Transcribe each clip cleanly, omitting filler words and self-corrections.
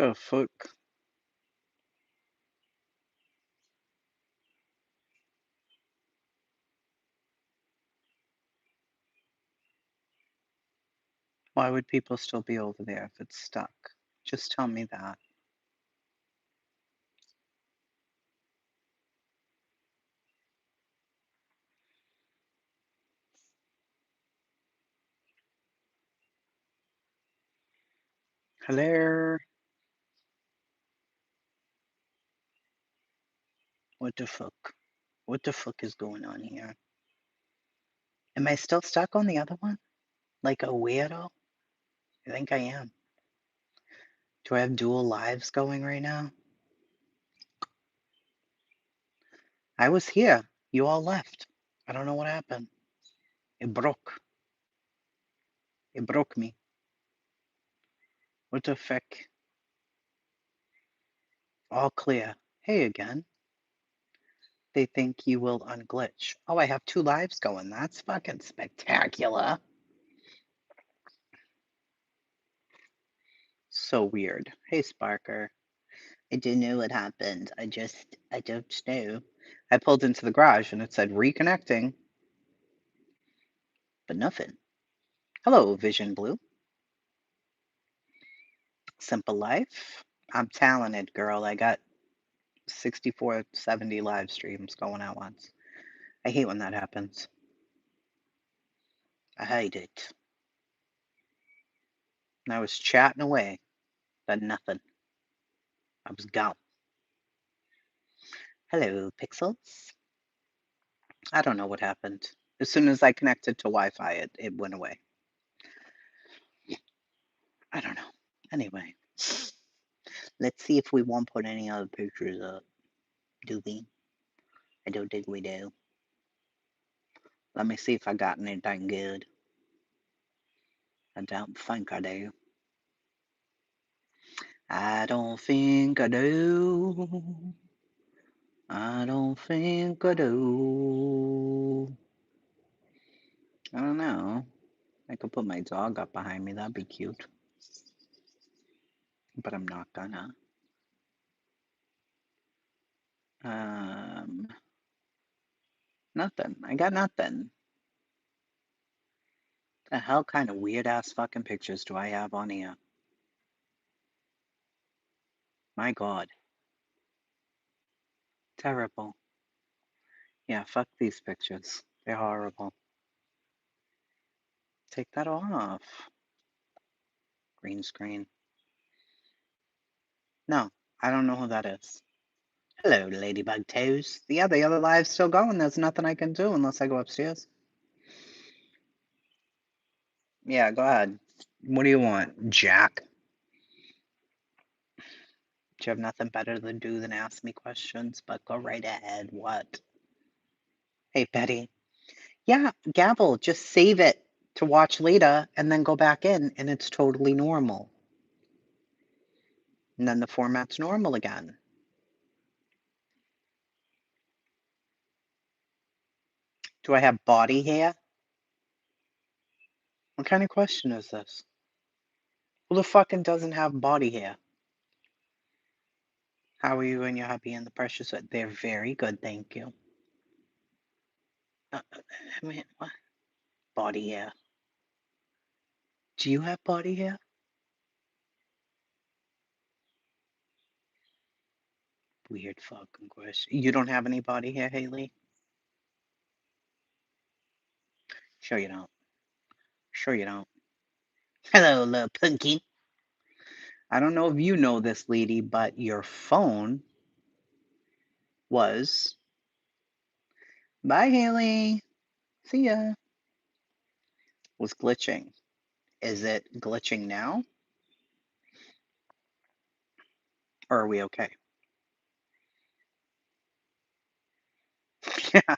The fuck? Why would people still be over there if it's stuck? Just tell me that. Hello? What the fuck? What the fuck is going on here? Am I still stuck on the other one? Like a weirdo? I think I am. Do I have dual lives going right now? I was here. You all left. I don't know what happened. It broke. It broke me. What the fuck? All clear. Hey again. They think you will unglitch. Oh, I have 2 lives going. That's fucking spectacular. So weird. Hey, Sparker. I didn't know what happened. I don't know. I pulled into the garage and it said reconnecting, but nothing. Hello, Vision Blue. Simple Life. I'm talented, girl. I got 64, 70 live streams going at once. I hate when that happens. I hate it. And I was chatting away, but nothing. I was gone. Hello, Pixels. I don't know what happened. As soon as I connected to Wi-Fi, it went away. I don't know. Anyway, let's see if we won't put any other pictures up. Do we? I don't think we do. Let me see if I got anything good. I don't think I do. I don't think I do. I don't think I do. I don't know. I could put my dog up behind me. That'd be cute. But I'm not gonna. Nothing. I got nothing. The hell kind of weird ass fucking pictures do I have on here? My God. Terrible. Yeah, fuck these pictures. They're horrible. Take that off. Green screen. No, I don't know who that is. Hello, Ladybug Toes. Yeah, the other live's still going. There's nothing I can do unless I go upstairs. Yeah, go ahead. What do you want, Jack? Do you have nothing better to do than ask me questions? But go right ahead. What? Hey, Betty. Yeah, Gavel, just save it to watch later and then go back in, and it's totally normal. And then the format's normal again. Do I have body hair? What kind of question is this? Who the fucking doesn't have body hair? How are you and your hubby and the precious? They're very good, thank you. I mean, what? Body hair. Do you have body hair? Weird fucking question. You don't have any body hair, Haley? Sure you don't. Sure you don't. Hello, little punky. I don't know if you know this, lady, but your phone was. Bye, Haley. See ya. Was glitching. Is it glitching now? Or are we okay? Yeah.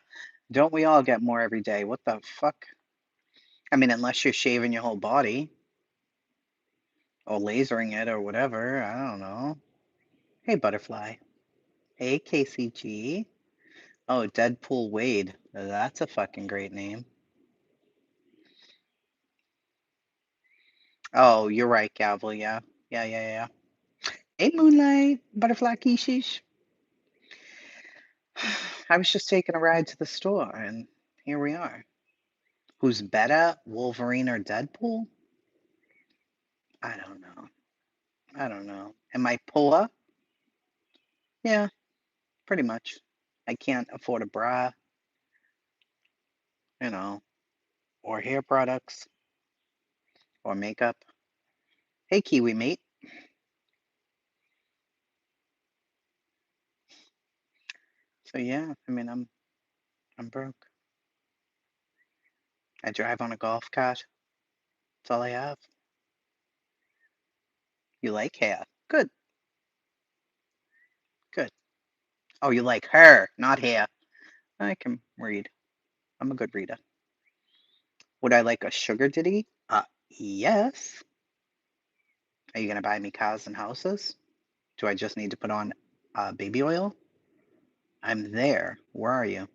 Don't we all get more every day? What the fuck? I mean, unless you're shaving your whole body or lasering it or whatever. I don't know. Hey, Butterfly. Hey, KCG. Oh, Deadpool Wade. That's a fucking great name. Oh, you're right, Gavel. Yeah. Yeah. Hey, Moonlight, Butterfly Kishish. I was just taking a ride to the store, and here we are. Who's better, Wolverine or Deadpool? I don't know. I don't know. Am I poor? Yeah, pretty much. I can't afford a bra, you know, or hair products, or makeup. Hey, Kiwi mate. So yeah, I mean, I'm broke. I drive on a golf cart. That's all I have. You like hair? Good, good. Oh, you like her, not hair. I can read. I'm a good reader. Would I like a sugar ditty? Yes. Are you gonna buy me cars and houses? Do I just need to put on baby oil? I'm there. Where are you?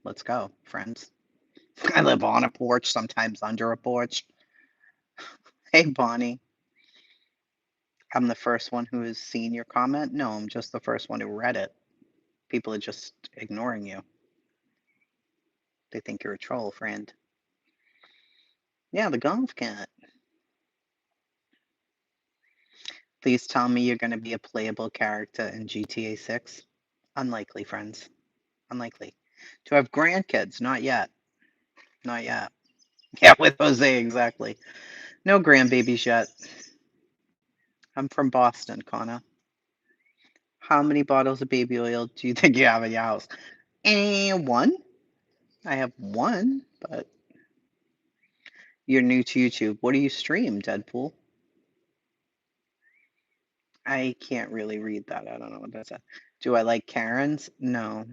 Let's go, friends. I live on a porch, sometimes under a porch. Hey, Bonnie. I'm the first one who has seen your comment. No, I'm just the first one who read it. People are just ignoring you. They think you're a troll, friend. Yeah, the golf cat. Please tell me you're going to be a playable character in GTA 6. Unlikely, friends. Unlikely. To have grandkids? Not yet. Not yet. Yeah, with Jose, exactly. No grandbabies yet. I'm from Boston, Connor. How many bottles of baby oil do you think you have in your house? One. I have one, but you're new to YouTube. What do you stream, Deadpool? I can't really read that. I don't know what that said. Do I like Karens? No.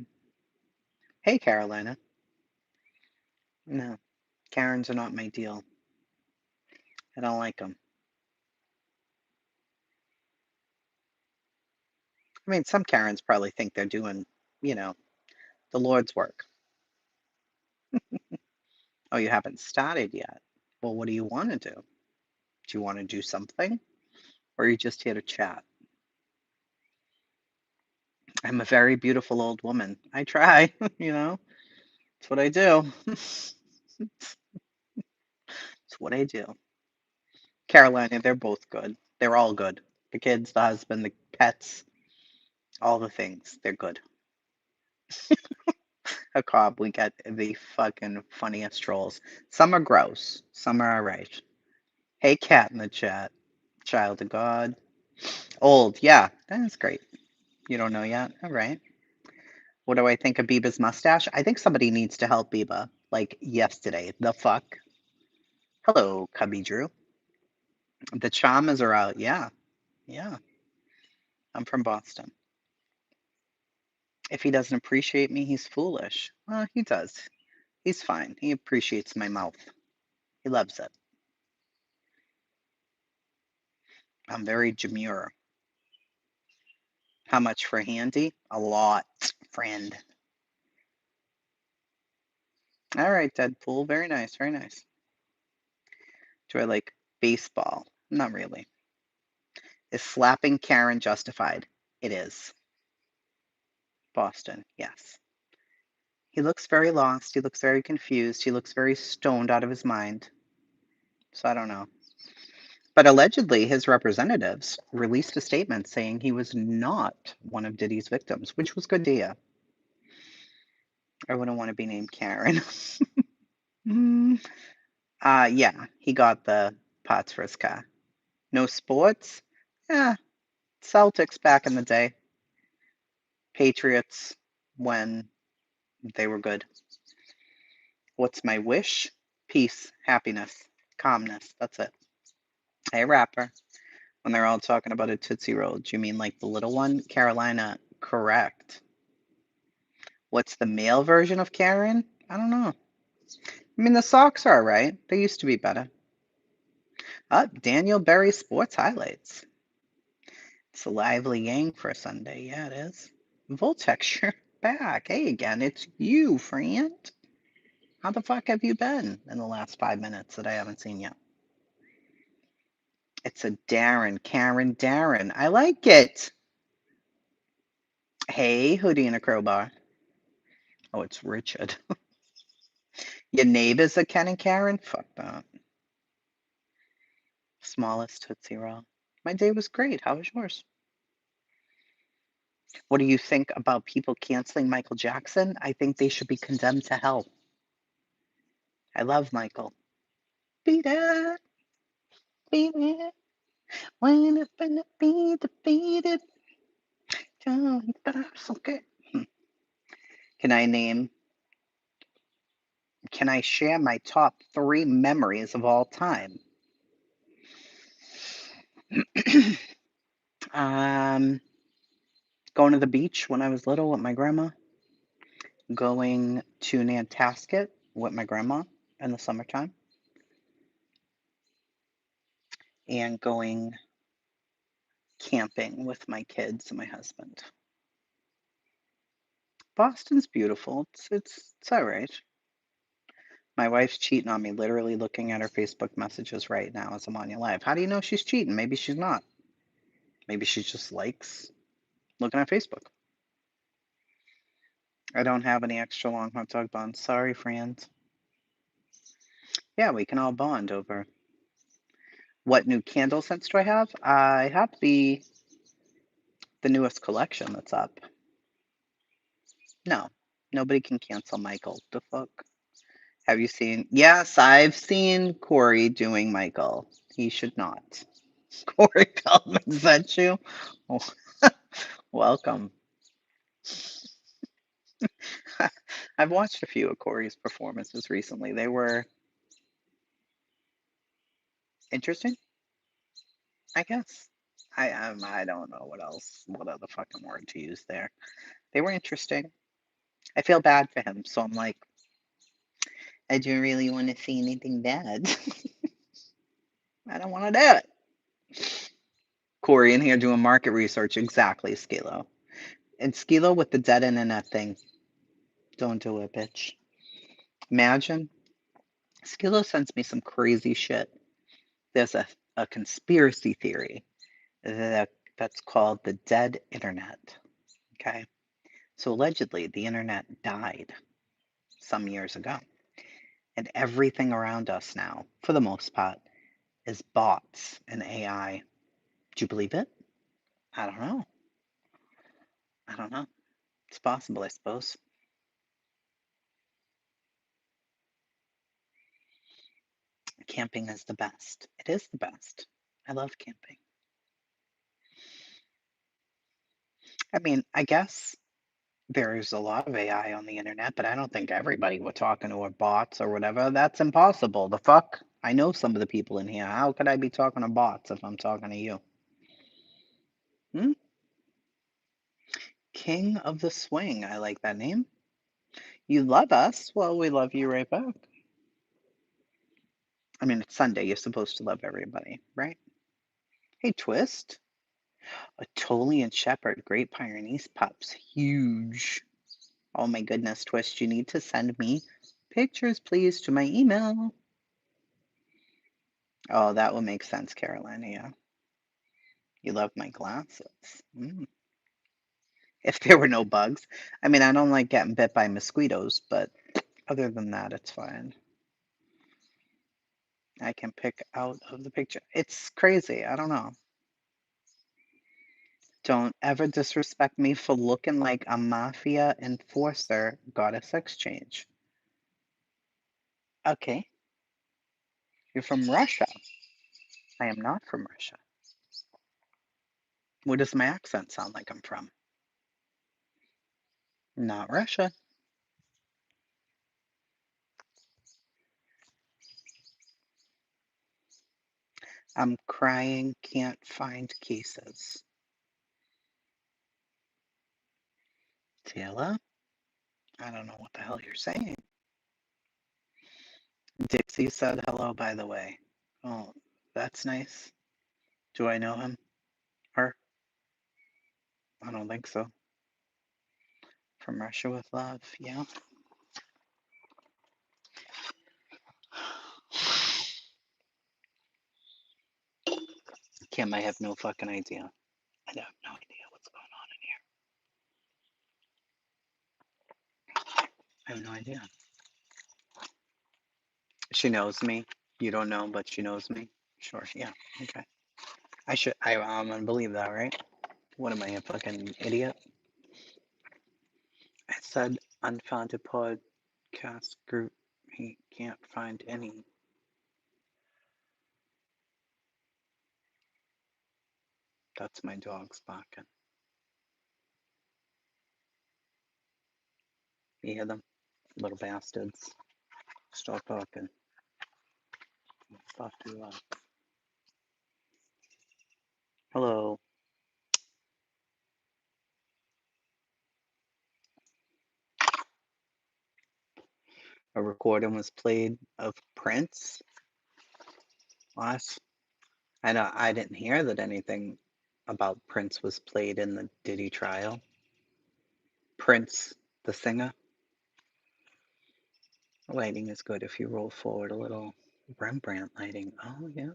Hey, Carolina. No. Karens are not my deal. I don't like them. I mean, some Karens probably think they're doing, you know, the Lord's work. Oh, you haven't started yet. Well, what do you want to do? Do you want to do something? Or are you just here to chat? I'm a very beautiful old woman. I try, you know, it's what I do. It's what I do. Carolina, they're both good. They're all good. The kids, the husband, the pets, all the things. They're good. A cob, we get the fucking funniest trolls. Some are gross, some are alright. Hey, cat in the chat. Child of God. Old, yeah, that's great. You don't know yet? All right. What do I think of Biba's mustache? I think somebody needs to help Biba. Like yesterday. The fuck? Hello, Cubby Drew. The Chamas are out. Yeah, yeah. I'm from Boston. If he doesn't appreciate me, he's foolish. Well, he does. He's fine. He appreciates my mouth. He loves it. I'm very demure. How much for handy? A lot, friend. All right, Deadpool. Very nice. Very nice. Do I like baseball? Not really. Is slapping Karen justified? It is. Boston, yes. He looks very lost. He looks very confused. He looks very stoned out of his mind. So I don't know. But allegedly, his representatives released a statement saying he was not one of Diddy's victims, which was good to hear. I wouldn't want to be named Karen. Mm. Yeah, he got the parts for his car. No sports? Yeah, Celtics back in the day. Patriots when they were good. What's my wish? Peace, happiness, calmness. That's it. Hey, rapper. When they're all talking about a Tootsie Roll, do you mean like the little one? Carolina, correct. What's the male version of Karen? I don't know. I mean, the socks are right. They used to be better. Daniel Berry Sports Highlights. It's a lively gang for a Sunday. Yeah, it is. Vulture, you're back. Hey again, it's you, friend. How the fuck have you been in the last 5 minutes that I haven't seen you? It's a Darren, Karen, Darren. I like it. Hey, Hoodie and a Crowbar. Oh, it's Richard. Your neighbor's a Ken and Karen? Fuck that. Smallest Tootsie Roll. My day was great. How was yours? What do you think about people canceling Michael Jackson? I think they should be condemned to hell. I love Michael. Beat it, beat it. When it's gonna be defeated. Okay. Can I name? Can I share my top 3 memories of all time? um, Going to the beach when I was little with my grandma. Going to Nantasket with my grandma in the summertime. And going camping with my kids and my husband. Boston's beautiful. It's all right. My wife's cheating on me, literally looking at her Facebook messages right now as I'm on your live. How do you know she's cheating? Maybe she's not. Maybe she just likes looking at Facebook. I don't have any extra long hot dog buns. Sorry, friends. Yeah, we can all bond over. What new candle scents do I have? I have the newest collection that's up. No, nobody can cancel Michael. The fuck? Have you seen? Yes, I've seen Corey doing Michael. He should not. Corey Feldman, is that you? Oh, welcome. I've watched a few of Corey's performances recently. They were interesting, I guess. I don't know what other fucking word to use there. They were interesting. I feel bad for him, so I'm like, I don't really want to see anything bad. I don't want to do it. Corey in here doing market research, exactly, Skilo. And Skilo with the dead internet thing. Don't do it, bitch. Imagine. Skilo sends me some crazy shit. There's a conspiracy theory that's called the dead internet. Okay. So allegedly, the internet died some years ago. And everything around us now, for the most part, is bots and AI. Do you believe it? I don't know. I don't know. It's possible, I suppose. Camping is the best. It is the best. I love camping. I mean, I guess there's a lot of AI on the internet, but I don't think everybody we're talking to are bots or whatever. That's impossible. The fuck? I know some of the people in here. How could I be talking to bots if I'm talking to you? Hmm? King of the Swing. I like that name. You love us. Well, we love you right back. I mean, it's Sunday. You're supposed to love everybody, right? Hey, Twist. A Tolian Shepherd, Great Pyrenees pups. Huge. Oh my goodness, Twist. You need to send me pictures, please, to my email. Oh, that will make sense, Carolina. Yeah. You love my glasses. Mm. If there were no bugs. I mean, I don't like getting bit by mosquitoes, but other than that, it's fine. I can pick out of the picture. It's crazy. I don't know. Don't ever disrespect me for looking like a mafia enforcer goddess exchange. Okay, you're from Russia. I am not from Russia. What does my accent sound like I'm from? Not Russia. I'm crying, can't find cases. Taylor? I don't know what the hell you're saying. Dixie said hello, by the way. Oh, that's nice. Do I know him? Her? I don't think so. From Russia with love, yeah. Kim, I have no fucking idea. I have no idea what's going on in here. I have no idea. She knows me. You don't know, but she knows me. Sure. Yeah. Okay. I'm gonna believe that, right? What am I, a fucking idiot? I said unfounded podcast group. He can't find any. That's my dog's barking. You hear them? Little bastards. Stop talking. Fuck you up. Hello. A recording was played of Prince last. I didn't hear that anything about Prince was played in the Diddy trial. Prince, the singer. Lighting is good if you roll forward a little. Rembrandt lighting. Oh, yeah.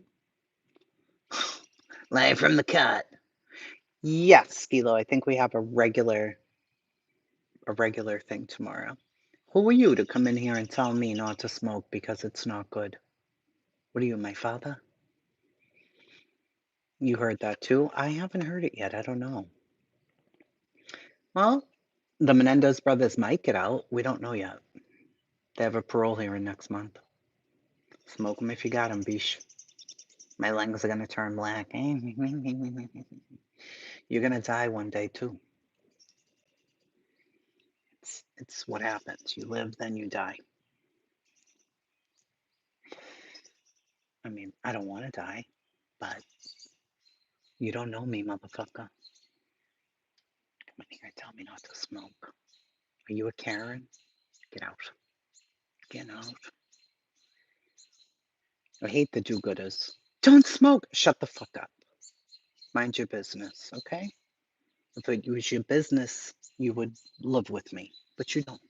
Live from the cut. Yes, Skilo, I think we have a regular thing tomorrow. Who are you to come in here and tell me not to smoke because it's not good? What are you, my father? You heard that too? I haven't heard it yet. I don't know. Well, the Menendez brothers might get out. We don't know yet. They have a parole hearing next month. Smoke them if you got them, bish. My lungs are going to turn black. You're going to die one day too. It's what happens. You live, then you die. I mean, I don't want to die, but you don't know me, motherfucker. Come in here and tell me not to smoke. Are you a Karen? Get out. Get out. I hate the do-gooders. Don't smoke. Shut the fuck up. Mind your business, okay? If it was your business, you would live with me, but you don't.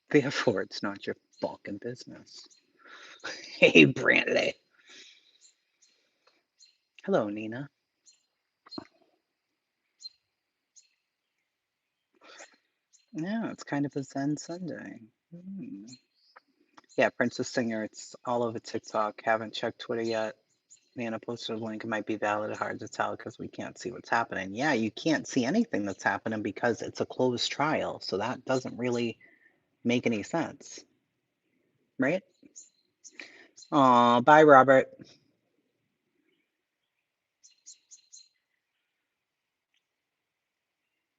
Therefore, it's not your fucking business. Hey, Brandy. Hello, Nina. Yeah, it's kind of a Zen Sunday. Yeah, Princess Singer, it's all over TikTok. Haven't checked Twitter yet. Nana posted a link. It might be valid, hard to tell because we can't see what's happening. Yeah, you can't see anything that's happening because it's a closed trial. So that doesn't really make any sense. Right? Aw, bye, Robert.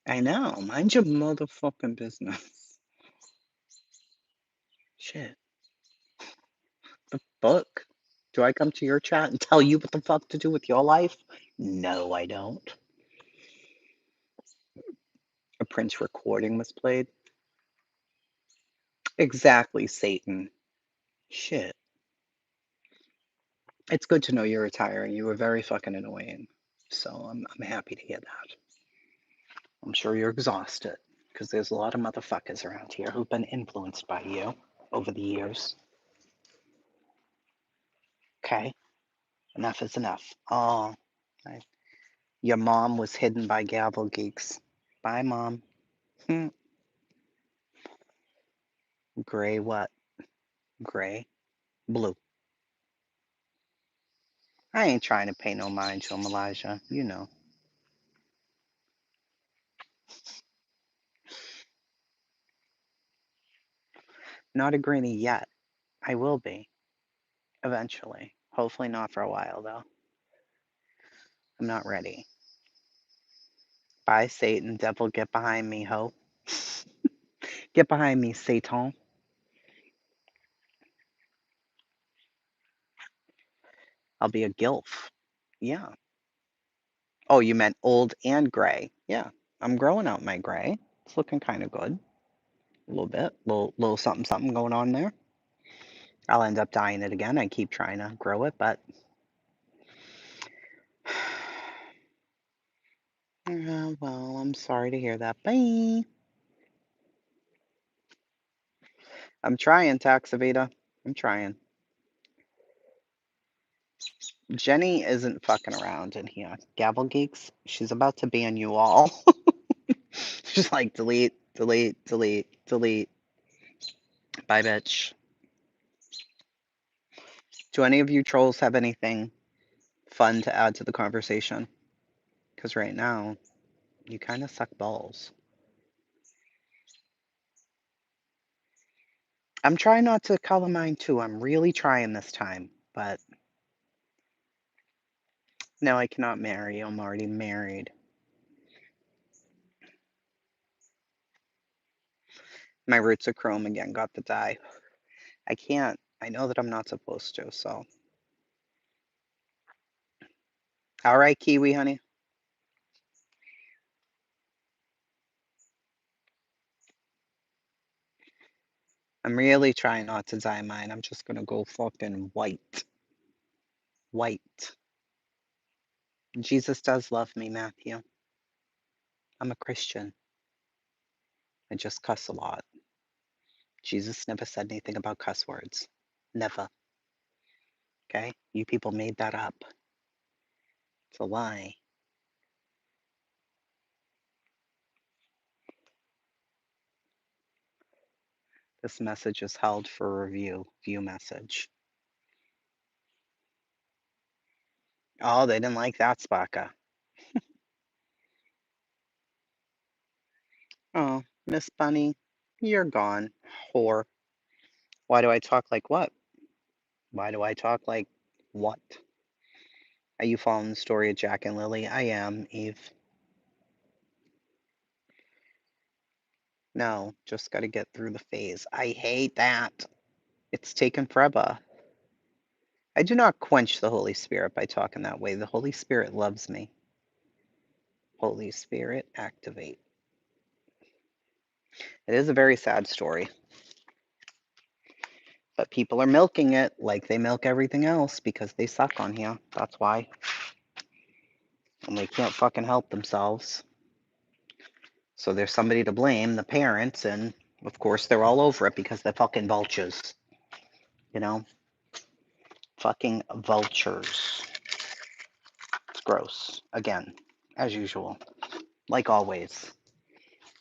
I know. Mind your motherfucking business. Shit. The fuck? Do I come to your chat and tell you what the fuck to do with your life? No, I don't. A Prince recording was played. Exactly, Satan. Shit. It's good to know you're retiring. You were very fucking annoying. So I'm happy to hear that. I'm sure you're exhausted because there's a lot of motherfuckers around here who've been influenced by you over the years. Okay? Enough is enough. Oh, your mom was hidden by gavel geeks. Bye, Mom. Gray what? Gray? Blue. I ain't trying to pay no mind to him, Elijah. You know. Not a greenie yet. I will be. Eventually. Hopefully not for a while, though. I'm not ready. Bye, Satan. Devil, get behind me, ho. Get behind me, Satan. I'll be a gilf. Yeah. Oh, you meant old and gray. Yeah. I'm growing out my gray. It's looking kind of good. A little bit. Little something something going on there. I'll end up dyeing it again. I keep trying to grow it, but well, I'm sorry to hear that. Bye. I'm trying, Taxavita. I'm trying. Jenny isn't fucking around in here. Gavel geeks, she's about to ban you all. She's like, delete, delete, delete, delete. Bye, bitch. Do any of you trolls have anything fun to add to the conversation? Because right now, you kind of suck balls. I'm trying not to color mine too. I'm really trying this time. But no, I cannot marry. I'm already married. My roots are chrome again. Got the dye. I can't. I know that I'm not supposed to, so. All right, Kiwi, honey. I'm really trying not to dye mine. I'm just gonna go fucking white. White. Jesus does love me, Matthew. I'm a Christian. I just cuss a lot. Jesus never said anything about cuss words. Never. Okay? You people made that up. It's a lie. This message is held for review. View message. Oh, they didn't like that, Spaka. Oh, Miss Bunny, you're gone. Whore. Why do I talk like what? Why do I talk like what? Are you following the story of Jack and Lily? I am, Eve. No, just gotta get through the phase. I hate that. It's taken forever. I do not quench the Holy Spirit by talking that way. The Holy Spirit loves me. Holy Spirit, activate. It is a very sad story. But people are milking it like they milk everything else because they suck on here. That's why. And they can't fucking help themselves. So there's somebody to blame, the parents, and of course they're all over it because they're fucking vultures. You know? Fucking vultures. It's gross. Again, as usual. Like always.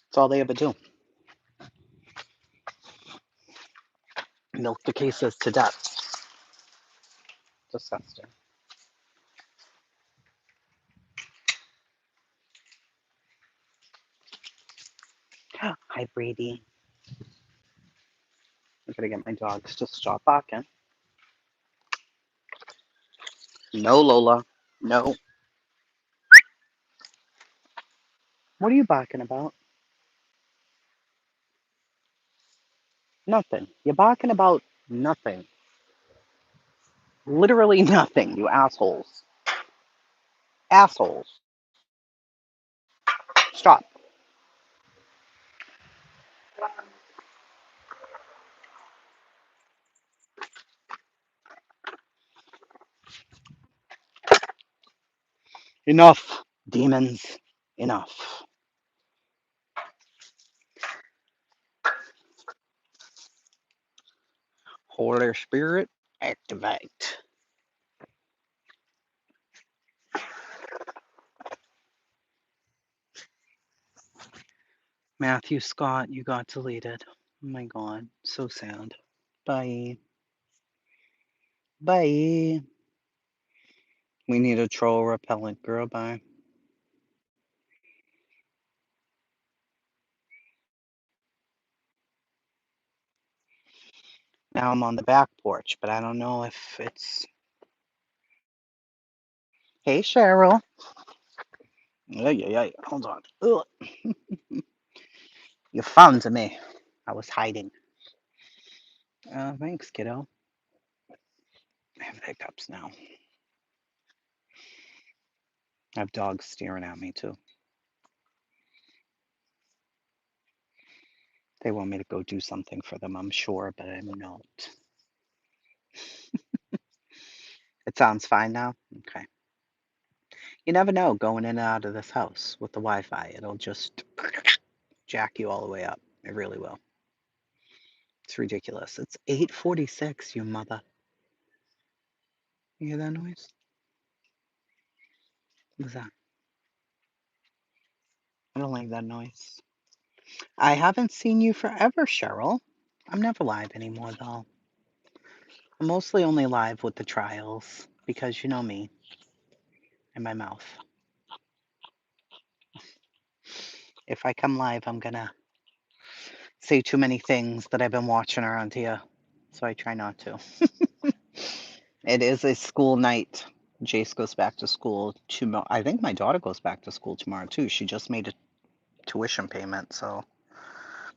That's all they ever do. Milk the cases to death. Disgusting. Hi, Brady. I gotta get my dogs to stop barking. No, Lola. No. What are you barking about? Nothing. You're barking about nothing. Literally nothing, you assholes. Assholes. Stop. Enough, demons. Enough. Holy Spirit, activate. Matthew Scott, you got deleted. Oh my god, so sad. Bye. Bye. We need a troll repellent girl. Bye. Now I'm on the back porch, but I don't know if it's. Hey, Cheryl. Yeah. Hold on. Ugh. You found me. I was hiding. Thanks, kiddo. I have hiccups now. I have dogs staring at me too. They want me to go do something for them, I'm sure, but I'm not. It sounds fine now? Okay. You never know going in and out of this house with the Wi-Fi. It'll just jack you all the way up. It really will. It's ridiculous. It's 8:46, you mother. You hear that noise? What's that? I don't like that noise. I haven't seen you forever, Cheryl. I'm never live anymore, though. I'm mostly only live with the trials because you know me and my mouth. If I come live, I'm gonna say too many things that I've been watching around here, so I try not to. It is a school night. Jace goes back to school tomorrow. I think my daughter goes back to school tomorrow too. She just made a tuition payment, so.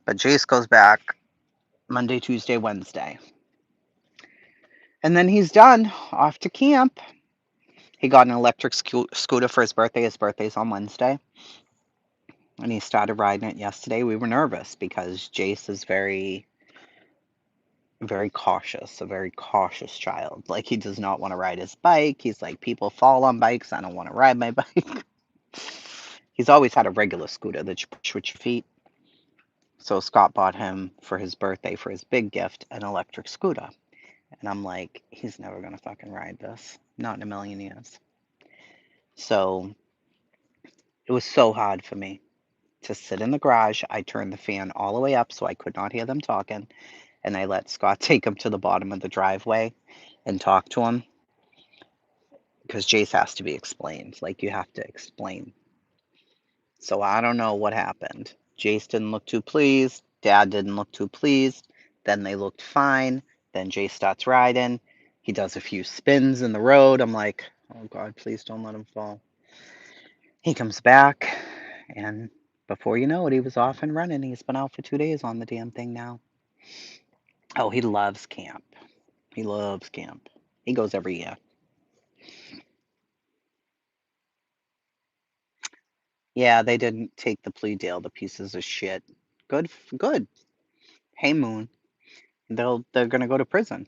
But Jace goes back Monday, Tuesday, Wednesday. And then he's done, off to camp. He got an electric scooter for his birthday. His birthday's on Wednesday. And he started riding it yesterday. We were nervous because Jace is very, very cautious, a very cautious child. Like, he does not want to ride his bike. He's like, people fall on bikes. I don't want to ride my bike. He's always had a regular scooter that you push with your feet. So Scott bought him for his birthday, for his big gift, an electric scooter. And I'm like, he's never going to fucking ride this. Not in a million years. So it was so hard for me to sit in the garage. I turned the fan all the way up so I could not hear them talking. And I let Scott take him to the bottom of the driveway and talk to him because Jace has to be explained. Like, you have to explain. So I don't know what happened. Jace didn't look too pleased. Dad didn't look too pleased. Then they looked fine. Then Jace starts riding. He does a few spins in the road. I'm like, oh God, please don't let him fall. He comes back, and before you know it, he was off and running. He's been out for 2 days on the damn thing now. Oh, he loves camp. He loves camp. He goes every year. Yeah, they didn't take the plea deal, the pieces of shit. Good, good. Hey, Moon. They're gonna go to prison.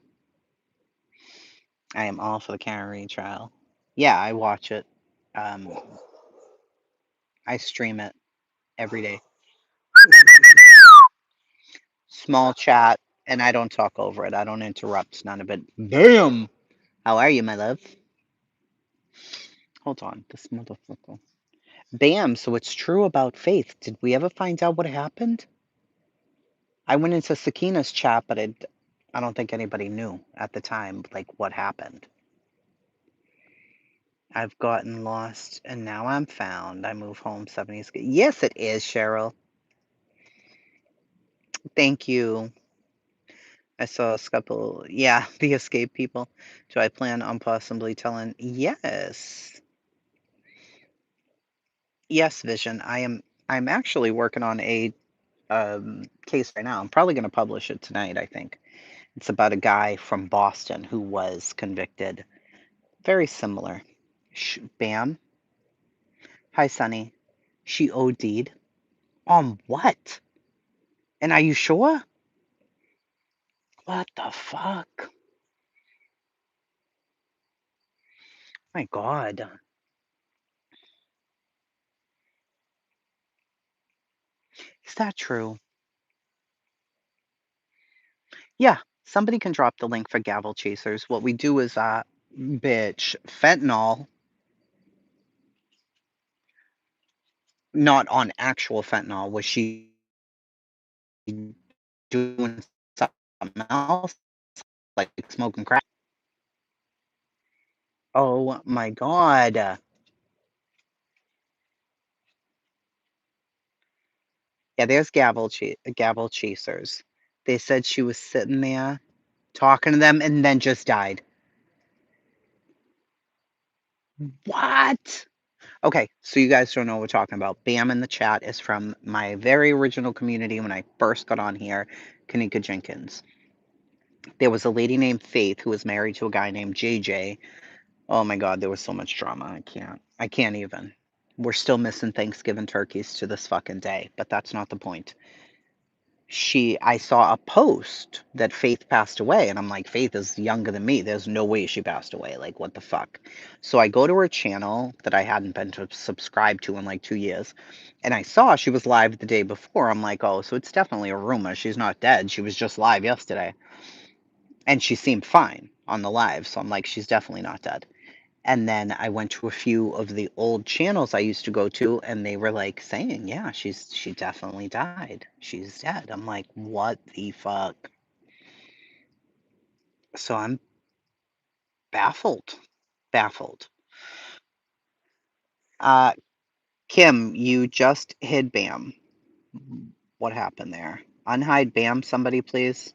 I am all for the Karen trial. Yeah, I watch it. Um, I stream it every day. Small chat, and I don't talk over it. I don't interrupt none of it. Bam! How are you, my love? Hold on, this motherfucker. Bam! So it's true about Faith. Did we ever find out what happened? I went into Sakina's chat, but I don't think anybody knew at the time, like, what happened. I've gotten lost, and now I'm found. I move home 70s. Yes, it is, Cheryl. Thank you. I saw a couple, yeah, the escape people. Do I plan on possibly telling? Yes. Yes, Vision. I'm actually working on a case right now. I'm probably going to publish it tonight, I think. It's about a guy from Boston who was convicted. Very similar. Bam. Hi, Sunny. She OD'd. On what? And are you sure? What the fuck? My God. Is that true? Yeah, somebody can drop the link for Gavel Chasers. What we do is, bitch, fentanyl, not on actual fentanyl. Was she doing something else, like smoking crack? Oh my God. Yeah, there's Gavel Chasers. They said she was sitting there talking to them and then just died. What? Okay, so you guys don't know what we're talking about. Bam in the chat is from my very original community when I first got on here, Kenneka Jenkins. There was a lady named Faith who was married to a guy named JJ. Oh my God, there was so much drama. I can't even. We're still missing Thanksgiving turkeys to this fucking day, but that's not the point. I saw a post that Faith passed away, and I'm like, Faith is younger than me. There's no way she passed away. Like, what the fuck? So I go to her channel that I hadn't been to subscribe to in like 2 years, and I saw she was live the day before. I'm like, oh, so it's definitely a rumor. She's not dead. She was just live yesterday, and she seemed fine on the live. So I'm like, she's definitely not dead. And then I went to a few of the old channels I used to go to, and they were like saying, "Yeah, she definitely died. She's dead." I'm like, "What the fuck?" So I'm baffled, baffled. Uh, Kim, you just hid Bam. What happened there? Unhide Bam, somebody, please.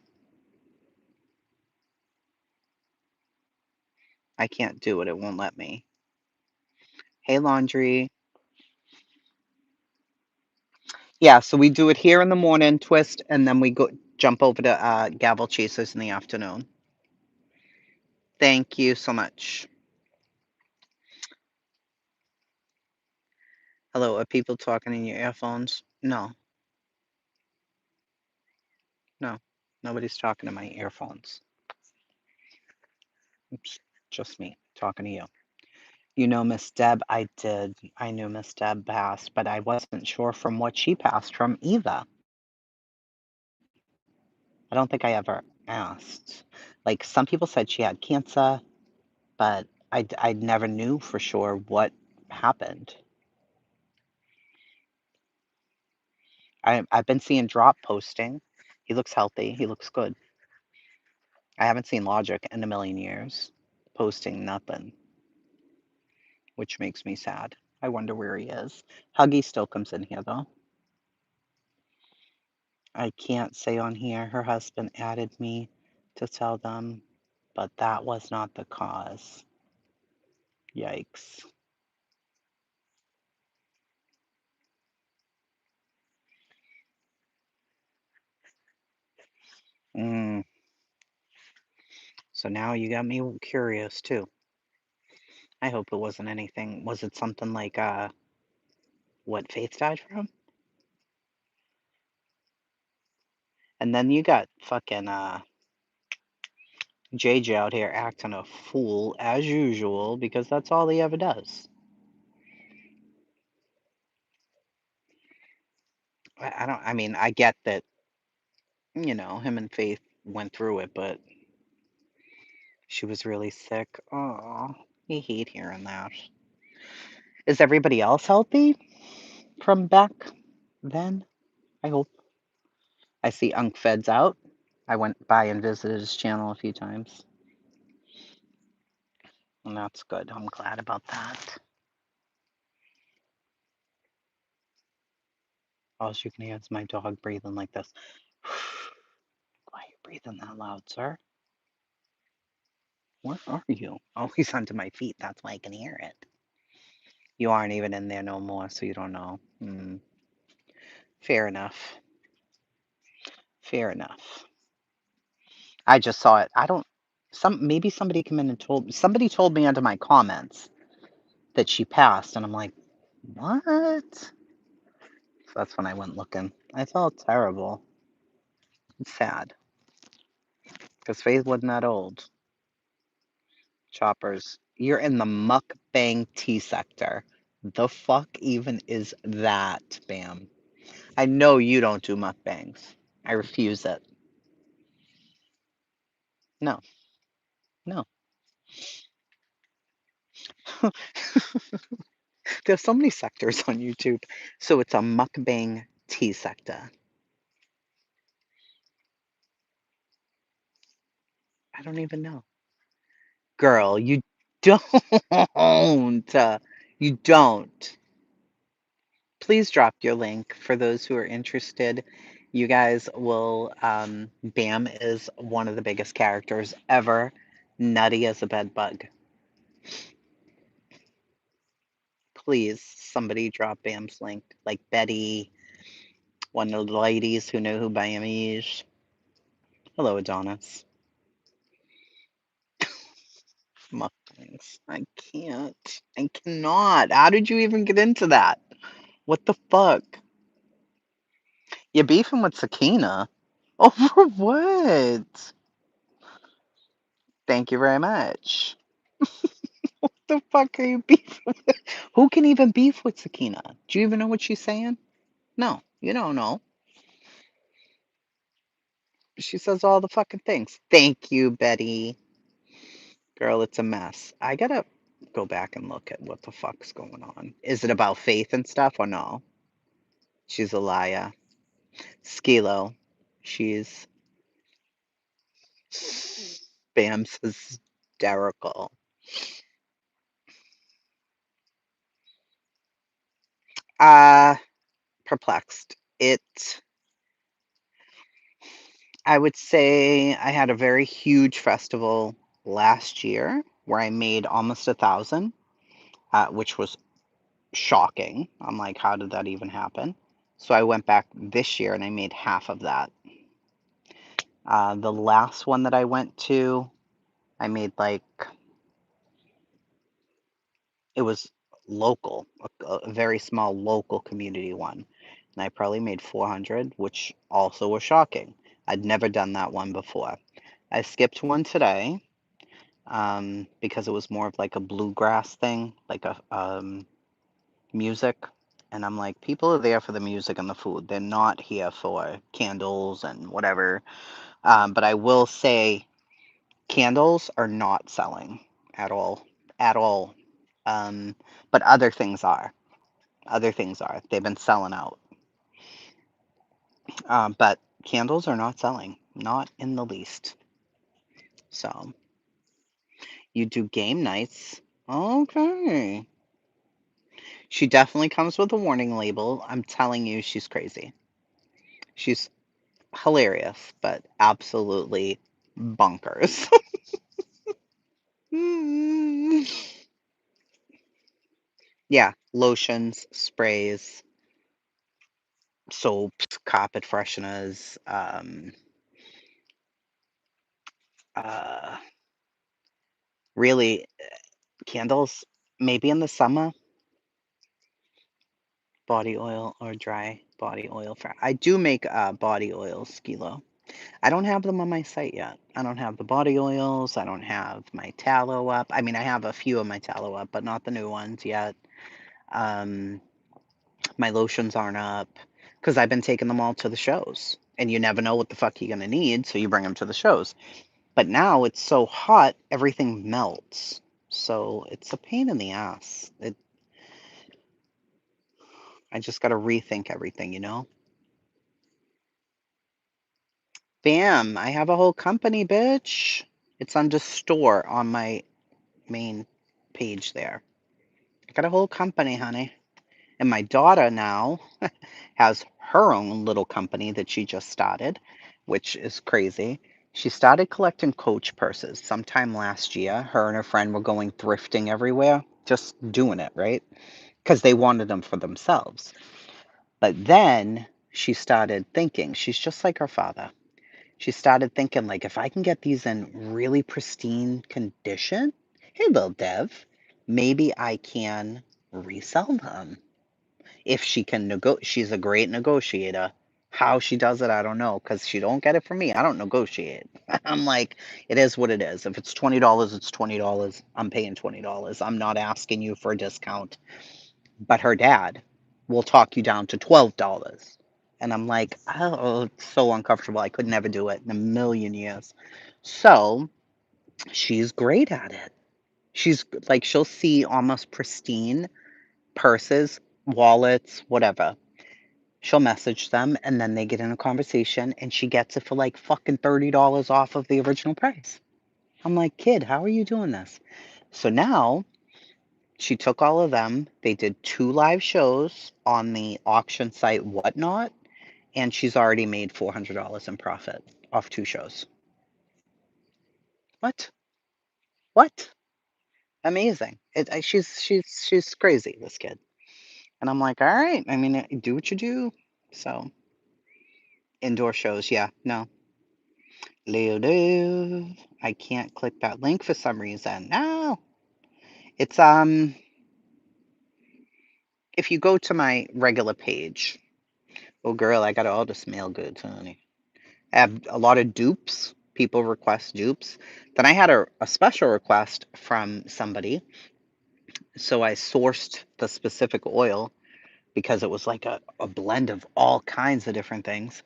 I can't do it. It won't let me. Hey, Laundry. Yeah, so we do it here in the morning, twist, and then we go jump over to Gavel Chasers in the afternoon. Thank you so much. Hello, are people talking in your earphones? No, no, nobody's talking to my earphones. It's just me talking to you. You know, Miss Deb, I did. I knew Miss Deb passed, but I wasn't sure from what she passed from either. I don't think I ever asked. Like, some people said she had cancer, but I never knew for sure what happened. I've been seeing Drop posting. He looks healthy. He looks good. I haven't seen Logic in a million years posting nothing, which makes me sad. I wonder where he is. Huggy still comes in here though. I can't say on here her husband added me to tell them, but that was not the cause. Yikes. Mm. So now you got me curious too. I hope it wasn't anything. Was it something like what Faith died from? And then you got fucking JJ out here acting a fool as usual because that's all he ever does. I don't. I mean, I get that. Him and Faith went through it, but she was really sick. Oh, I hate hearing that. Is everybody else healthy from back then? I hope. I see Unc Fed's out. I went by and visited his channel a few times, and that's good. I'm glad about that. All you can hear is my dog breathing like this. Why are you breathing that loud, sir? Where are you? Oh, he's under my feet. That's why I can hear it. You aren't even in there no more, so you don't know. Fair enough. Fair enough. I just saw it. I don't. Maybe somebody came in and somebody told me under my comments that she passed, and I'm like, what? So that's when I went looking. I felt terrible. It's sad because Faith wasn't that old. Choppers, you're in the mukbang tea sector. The fuck even is that, Bam? I know you don't do mukbangs. I refuse it. No, no. There's so many sectors on YouTube. So it's a mukbang tea sector. I don't even know. Girl, you don't. You don't. Please drop your link for those who are interested. You guys will. Bam is one of the biggest characters ever. Nutty as a bed bug. Please, somebody drop Bam's link. Like Betty, one of the ladies who know who Bam is. Hello, Adonis. Muffins. I can't. I cannot. How did you even get into that? What the fuck? You're beefing with Sakina? Over what? Thank you very much. What the fuck are you beefing with? Who can even beef with Sakina? Do you even know what she's saying? No, you don't know. She says all the fucking things. Thank you, Betty. Girl, it's a mess. I gotta. go back and look at what the fuck's going on. Is it about faith and stuff or no? She's a liar. Skilo. She's Bam's hysterical. Uh, Perplexed. I would say I had a very huge festival last year where I made almost 1,000, which was shocking. I'm like, how did that even happen? So I went back this year and I made half of that. The last one that I went to, I made like, it was local, a very small local community one. And I probably made 400, which also was shocking. I'd never done that one before. I skipped one today because it was more of like a bluegrass thing, like a music. And I'm like, people are there for the music and the food. They're not here for candles and whatever. But I will say, candles are not selling at all, at all. Um, but other things are. Other things are. They've been selling out. But candles are not selling, not in the least. So you do game nights. Okay. She definitely comes with a warning label. I'm telling you, she's crazy. She's hilarious, but absolutely bonkers. Yeah, lotions, sprays, soaps, carpet fresheners, uh, really candles, maybe in the summer, body oil or dry body oil. I do make body oils, Kilo. I don't have them on my site yet. I don't have the body oils. I don't have my tallow up. I mean, I have a few of my tallow up, but not the new ones yet. Um, my lotions aren't up because I've been taking them all to the shows. And you never know what the fuck you're going to need, so you bring them to the shows. But now it's so hot, everything melts. So it's a pain in the ass. I just got to rethink everything, you know? Bam, I have a whole company, bitch. It's under store on my main page there. I got a whole company, honey. And my daughter now has her own little company that she just started, which is crazy. She started collecting Coach purses sometime last year. Her and her friend were going thrifting everywhere, just doing it, right? Because they wanted them for themselves. But then she started thinking, she's just like her father. She started thinking, like, if I can get these in really pristine condition, hey, little Dev, maybe I can resell them if she can she's a great negotiator. How she does it, I don't know, because she don't get it from me. I don't negotiate. I'm like, it is what it is. If it's $20, it's $20. I'm paying $20. I'm not asking you for a discount. But her dad will talk you down to $12. And I'm like, oh, it's so uncomfortable. I could never do it in a million years. So she's great at it. She's like, she'll see almost pristine purses, wallets, whatever. She'll message them and then they get in a conversation and she gets it for like fucking $30 off of the original price. I'm like, kid, how are you doing this? So now she took all of them. They did 2 live shows on the auction site Whatnot, and she's already made $400 in profit off 2 shows. What? What? Amazing. She's crazy, this kid. And I'm like, all right. I mean, do what you do. So indoor shows, yeah, no, Leo, I can't click that link for some reason. No, it's if you go to my regular page. Oh, girl, I got all the smell goods, honey. I have a lot of dupes. People request dupes. Then I had a special request from somebody, so I sourced the specific oil because it was like a blend of all kinds of different things.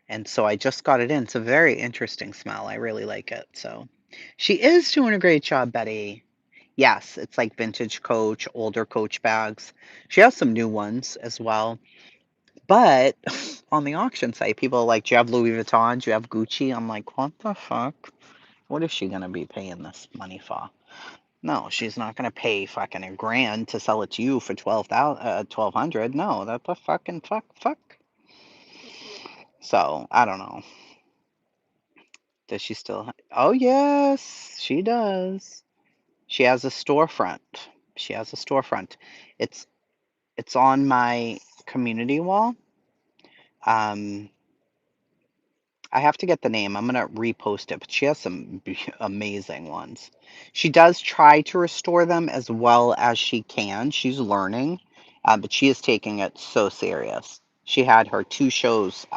And so I just got it in. It's a very interesting smell. I really like it. So she is doing a great job, Betty. Yes, it's like vintage Coach, older Coach bags. She has some new ones as well. But on the auction site, people are like, "Do you have Louis Vuitton? Do you have Gucci?" I'm like, "What the fuck? What is she gonna be paying this money for?" No, she's not gonna pay fucking a grand to sell it to you for 1200. No, that's a fucking fuck. So I don't know. Does she still? Oh yes, she does. She has a storefront. She has a storefront. It's it's on my community wall. Um, I have to get the name. I'm gonna repost it, but she has some amazing ones. She does try to restore them as well as she can. She's learning, but she is taking it so serious. She had her two shows,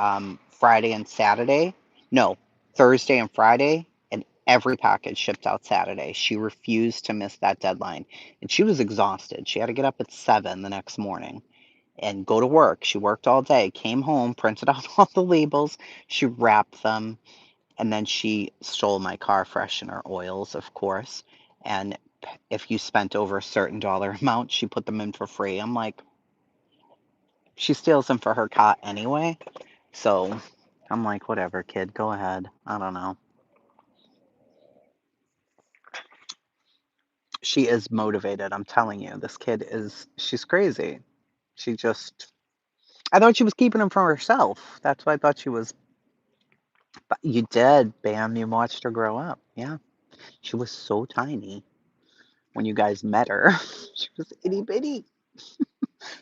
Friday and Saturday. No, Thursday and Friday, and every package shipped out Saturday. She refused to miss that deadline, and she was exhausted. She had to get up at 7 the next morning and go to work. She worked all day, came home, printed out all the labels, she wrapped them, and then she stole my car freshener oils, of course. And if you spent over a certain dollar amount, she put them in for free. I'm like, she steals them for her car anyway. So I'm like, whatever, kid, go ahead. I don't know. She is motivated. I'm telling you, this kid she's crazy. She just, I thought she was keeping them for herself. That's why I thought she was. But you did, Bam. You watched her grow up. Yeah. She was so tiny when you guys met her. She was itty bitty.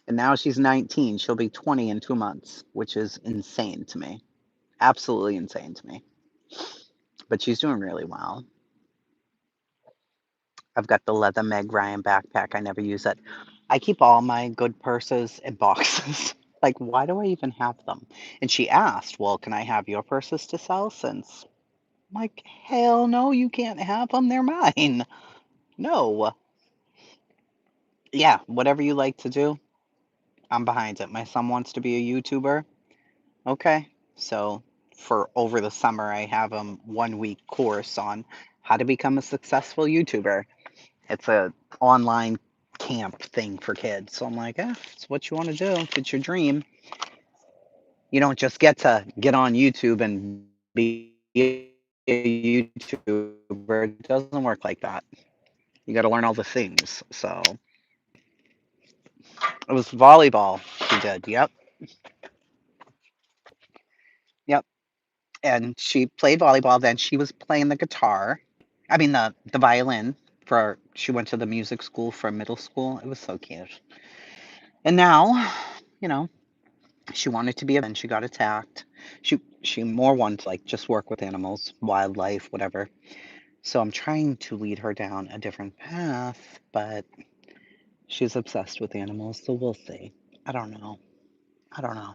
And now she's 19. She'll be 20 in 2 months, which is insane to me. Absolutely insane to me. But she's doing really well. I've got the leather Meg Ryan backpack. I never use it. I keep all my good purses in boxes. Like, why do I even have them? And she asked, well, can I have your purses to sell since? I'm like, hell no, you can't have them. They're mine. No. Yeah, whatever you like to do, I'm behind it. My son wants to be a YouTuber. Okay. So for over the summer, I have him 1 week course on how to become a successful YouTuber. It's a online camp thing for kids. So I'm like, it's what you want to do. If it's your dream, you don't just get to get on YouTube and be a YouTuber. It doesn't work like that. You got to learn all the things. So it was volleyball she did. Yep. Yep. And she played volleyball. Then she was playing the guitar. I mean the violin for she went to the music school for middle school. It was so cute. And now, you know, she wanted to be a vet and she got attacked. She more wanted to like just work with animals, wildlife, whatever. So I'm trying to lead her down a different path, but she's obsessed with animals, so we'll see. I don't know. I don't know.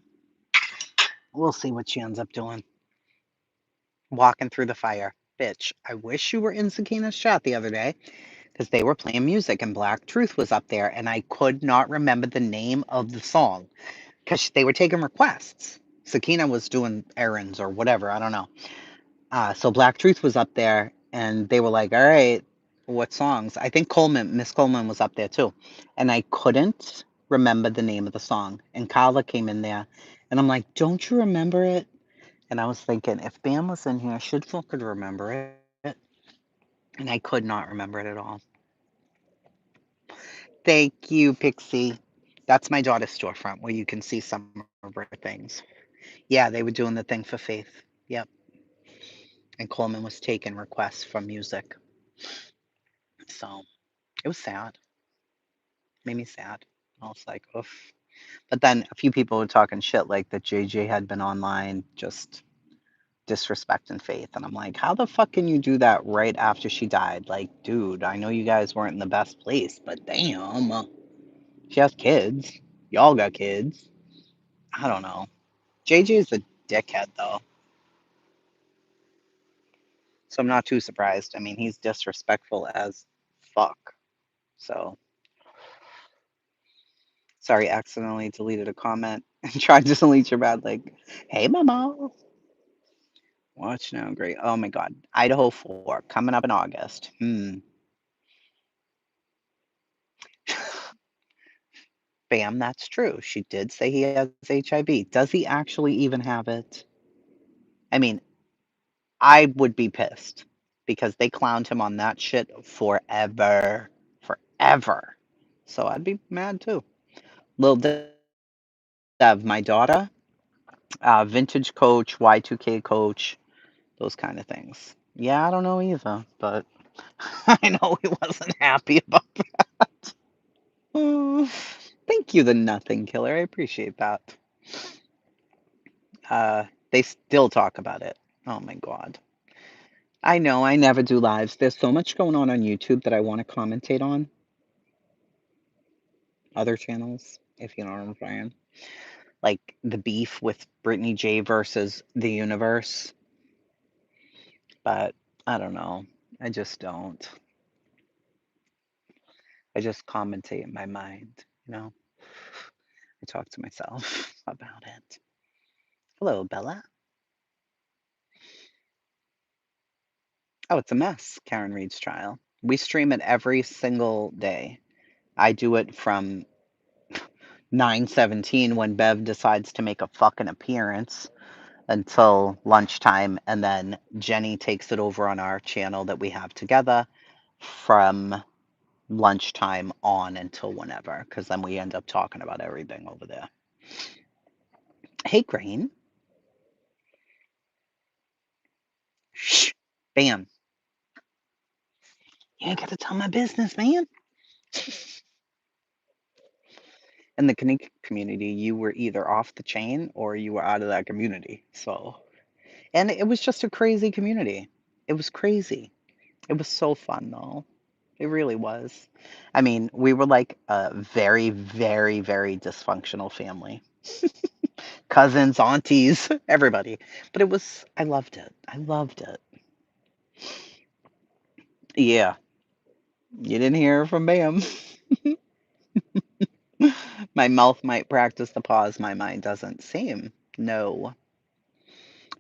We'll see what she ends up doing. Walking through the fire. Bitch, I wish you were in Sakina's chat the other day because they were playing music and Black Truth was up there and I could not remember the name of the song because they were taking requests. Sakina was doing errands or whatever, I don't know. So Black Truth was up there and they were like, all right, what songs? I think Miss Coleman was up there too. And I couldn't remember the name of the song. And Carla came in there and I'm like, don't you remember it? And I was thinking, if Bam was in here, she'd fucking remember it. And I could not remember it at all. Thank you, Pixie. That's my daughter's storefront where you can see some of her things. Yeah, they were doing the thing for Faith. Yep. And Coleman was taking requests from music. So it was sad. Made me sad. I was like, oof. But then a few people were talking shit like that JJ had been online just disrespecting Faith. And I'm like, how the fuck can you do that right after she died? Like, dude, I know you guys weren't in the best place, but damn. She has kids. Y'all got kids. I don't know. JJ is a dickhead, though. So I'm not too surprised. I mean, he's disrespectful as fuck. So, sorry, accidentally deleted a comment and tried to delete your bad leg. Hey, mama. Watch now. Great. Oh my God. Idaho 4 coming up in August. Hmm. Bam, that's true. She did say he has HIV. Does he actually even have it? I mean, I would be pissed because they clowned him on that shit forever. Forever. So I'd be mad too. Lil Dev, my daughter, vintage coach, Y2K coach, those kind of things. Yeah, I don't know either, but I know he wasn't happy about that. Oh, thank you, the Nothing Killer. I appreciate that. They still talk about it. Oh my God. I know I never do lives. There's so much going on YouTube that I want to commentate on other channels, if you know what I'm saying. Like the beef with Brittany J versus the universe. But I don't know. I just don't. I just commentate in my mind, you know? I talk to myself about it. Hello, Bella. Oh, it's a mess, Karen Reed's trial. We stream it every single day. I do it from 9:17 when Bev decides to make a fucking appearance until lunchtime, and then Jenny takes it over on our channel that we have together from lunchtime on until whenever, because then we end up talking about everything over there. Hey, Green. Shh. Bam. You ain't got to tell my business, man. In the Kenneka community, you were either off the chain or you were out of that community. So, and it was just a crazy community. It was crazy. It was so fun, though. It really was. I mean, we were like a very, very, very dysfunctional family. Cousins, aunties, everybody. But it was, I loved it. I loved it. Yeah. You didn't hear from Bam. My mouth might practice the pause, my mind doesn't. Same. No,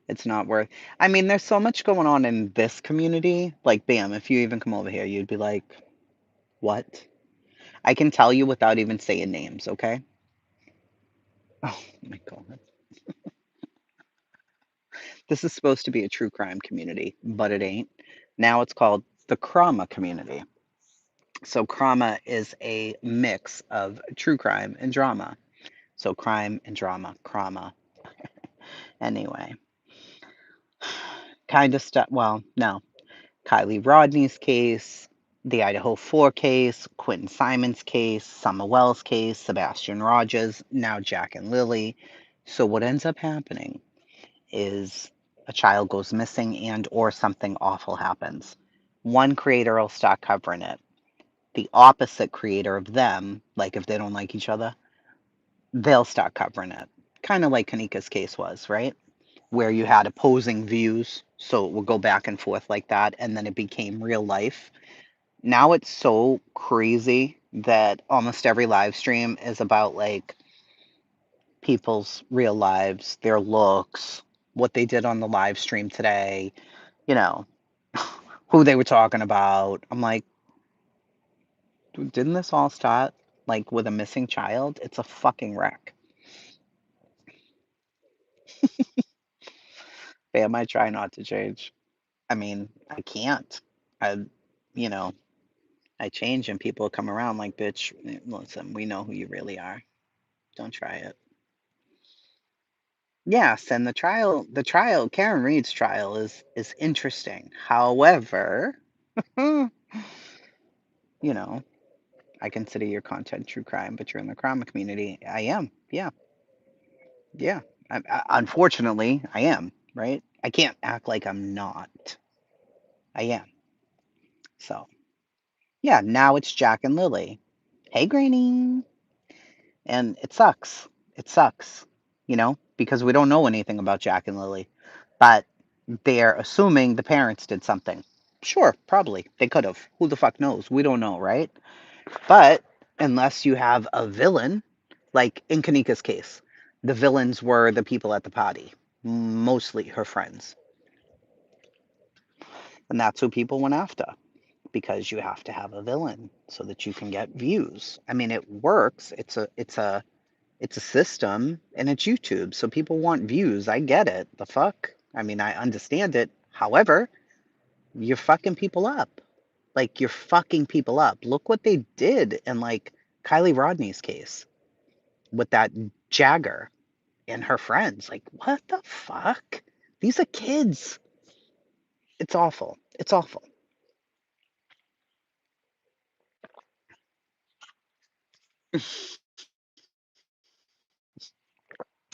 it's not worth. I mean, there's so much going on in this community. Like, Bam, if you even come over here, you'd be like, what? I can tell you without even saying names, okay? Oh my God. This is supposed to be a true crime community, but it ain't. Now it's called the Krama community. So Krama is a mix of true crime and drama. So crime and drama, Krama. Anyway, kind of stuff. Well, no. Kylie Rodney's case, the Idaho 4 case, Quentin Simon's case, Summer Wells' case, Sebastian Rogers, now Jack and Lily. So what ends up happening is a child goes missing and or something awful happens. One creator will start covering it. The opposite creator of them, like if they don't like each other, they'll start covering it. Kind of like Kanika's case was, right? Where you had opposing views, so it would go back and forth like that, and then it became real life. Now it's so crazy that almost every live stream is about like people's real lives, their looks, what they did on the live stream today, you know, who they were talking about. I'm like, didn't this all start like with a missing child? It's a fucking wreck. Bam, I try not to change. I mean, I can't. I, you know, I change and people come around like, bitch, listen, we know who you really are. Don't try it. Yes, and the trial, Karen Reed's trial is interesting. However, you know, I consider your content true crime, but you're in the crime community. I am. Yeah. Yeah. Unfortunately, I am, right? I can't act like I'm not. I am. So, yeah, now it's Jack and Lily. Hey, Granny. And it sucks. It sucks, because we don't know anything about Jack and Lily. But they're assuming the parents did something. Sure, probably. They could have. Who the fuck knows? We don't know, right? But unless you have a villain, like in Kanika's case, the villains were the people at the party, mostly her friends. And that's who people went after. because you have to have a villain so that you can get views. I mean, it works. It's a system and it's YouTube. So people want views. I get it. The fuck? I mean, I understand it. However, you're fucking people up. Like you're fucking people up. Look what they did in like Kylie Rodney's case with that Jagger and her friends. Like, what the fuck? These are kids. It's awful. It's awful.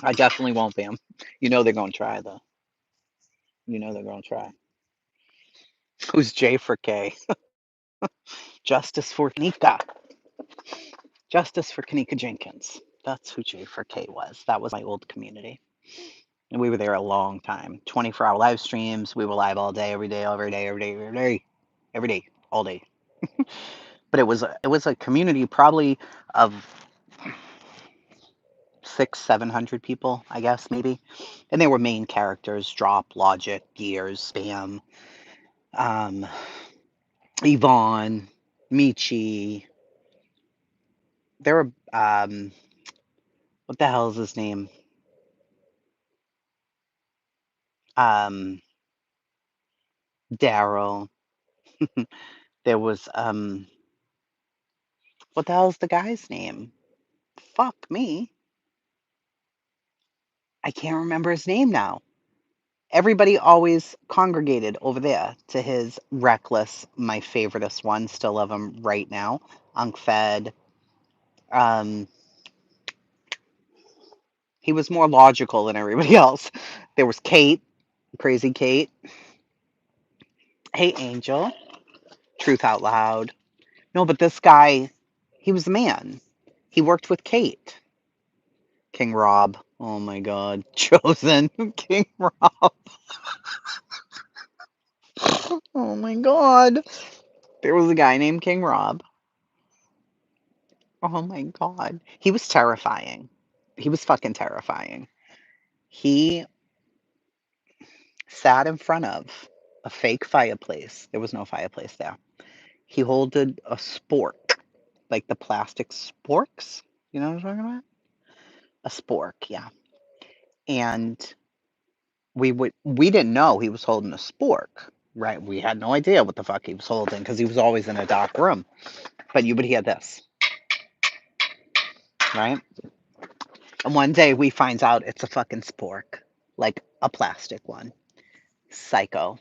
I definitely won't ban 'em. You know they're gonna try though. You know they're gonna try. Who's J for K? Justice for Kenneka. Justice for Kenneka Jenkins. That's who J for K was. That was my old community. And we were there a long time. 24-hour live streams. We were live all day, every day, every day, every day, every day, every day, all day. But it was a community probably of 700 people, I guess, maybe. And they were main characters: Drop, Logic, Gears, Spam, um, Yvonne, Michi. There were what the hell is his name? Um, Daryl. There was what the hell's the guy's name? Fuck me. I can't remember his name now. Everybody always congregated over there to his Reckless, my favoriteest one. Still love him right now. Unc Fed. Um, he was more logical than everybody else. There was Kate, Crazy Kate. Hey Angel, Truth Out Loud. No, but this guy, he was a man. He worked with Kate. King Rob. Oh my God. Chosen. King Rob. Oh my God. There was a guy named King Rob. Oh my God. He was terrifying. He was fucking terrifying. He sat in front of a fake fireplace. There was no fireplace there. He holded a spork, like the plastic sporks. You know what I'm talking about? A spork, yeah. And we didn't know he was holding a spork, right? We had no idea what the fuck he was holding because he was always in a dark room. But you would hear this, right? And one day we finds out it's a fucking spork, like a plastic one. Psycho.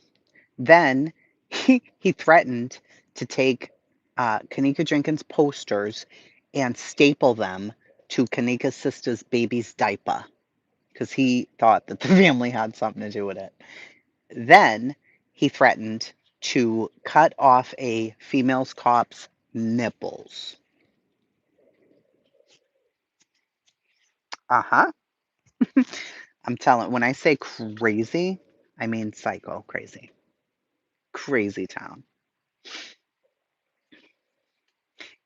Then he threatened to take Kenneka Jenkins posters and staple them to Kenneka's sister's baby's diaper because he thought that the family had something to do with it. Then he threatened to cut off a female cop's nipples. Uh huh. I'm telling. When I say crazy, I mean psycho crazy. Crazy town.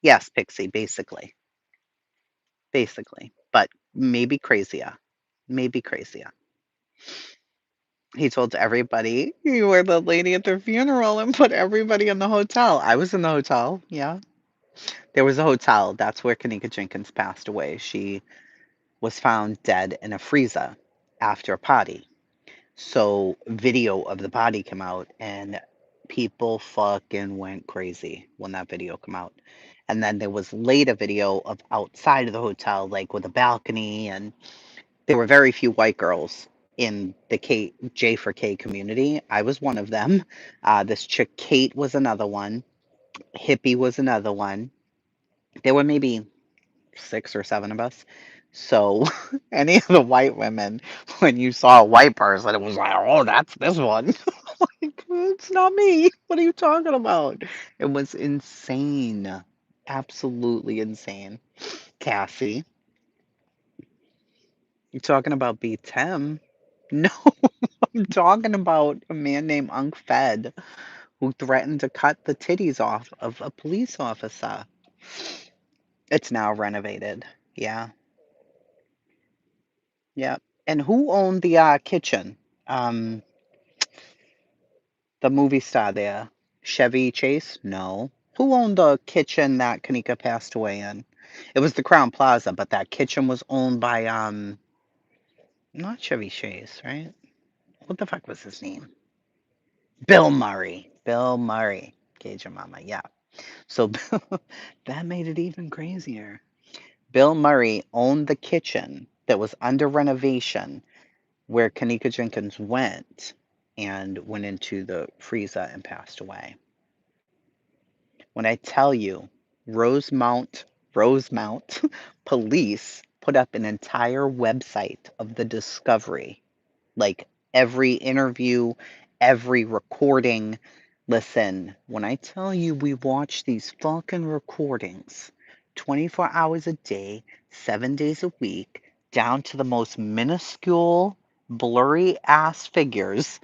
Yes, Pixie, basically. Basically. But maybe crazier. Maybe crazier. He told everybody you were the lady at their funeral and put everybody in the hotel. I was in the hotel. Yeah. There was a hotel. That's where Kenneka Jenkins passed away. She was found dead in a freezer after a party. So video of the body came out and people fucking went crazy when that video came out. And then there was later video of outside of the hotel, like with a balcony, and there were very few white girls in the J for K community. I was one of them. This chick Kate was another one. Hippie was another one. There were maybe 6 or 7 of us. So any of the white women, when you saw a white person, it was like, oh, that's this one. Like, it's not me. What are you talking about? It was insane. Absolutely insane. Cassie, you talking about B Tem? No, I'm talking about a man named Unc Fed who threatened to cut the titties off of a police officer. It's now renovated. Yeah, yeah. And who owned the kitchen? Um, the movie star there. Chevy Chase? No. Who owned the kitchen that Kenneka passed away in? It was the Crown Plaza, but that kitchen was owned by not Chevy Chase, right? What the fuck was his name? Bill Murray. Bill Murray. Cajun Mama, yeah. So that made it even crazier. Bill Murray owned the kitchen that was under renovation where Kenneka Jenkins went into the freezer and passed away. When I tell you, Rosemount police put up an entire website of the discovery, like every interview, every recording. Listen, when I tell you we watch these fucking recordings 24 hours a day, 7 days a week, down to the most minuscule, blurry ass figures,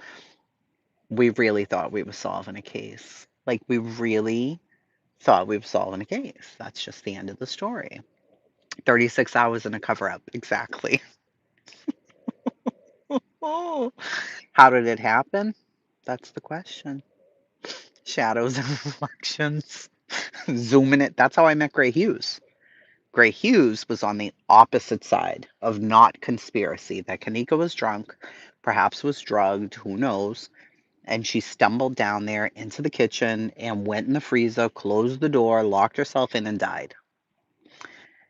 we really thought we were solving a case. Like, we really thought we were solving a case. That's just the end of the story. 36 hours in a cover up. Exactly. Oh. How did it happen? That's the question. Shadows and reflections. Zooming it. That's how I met Gray Hughes. Gray Hughes was on the opposite side of not conspiracy, that Kenneka was drunk, perhaps was drugged, who knows, and she stumbled down there into the kitchen and went in the freezer, closed the door, locked herself in, and died.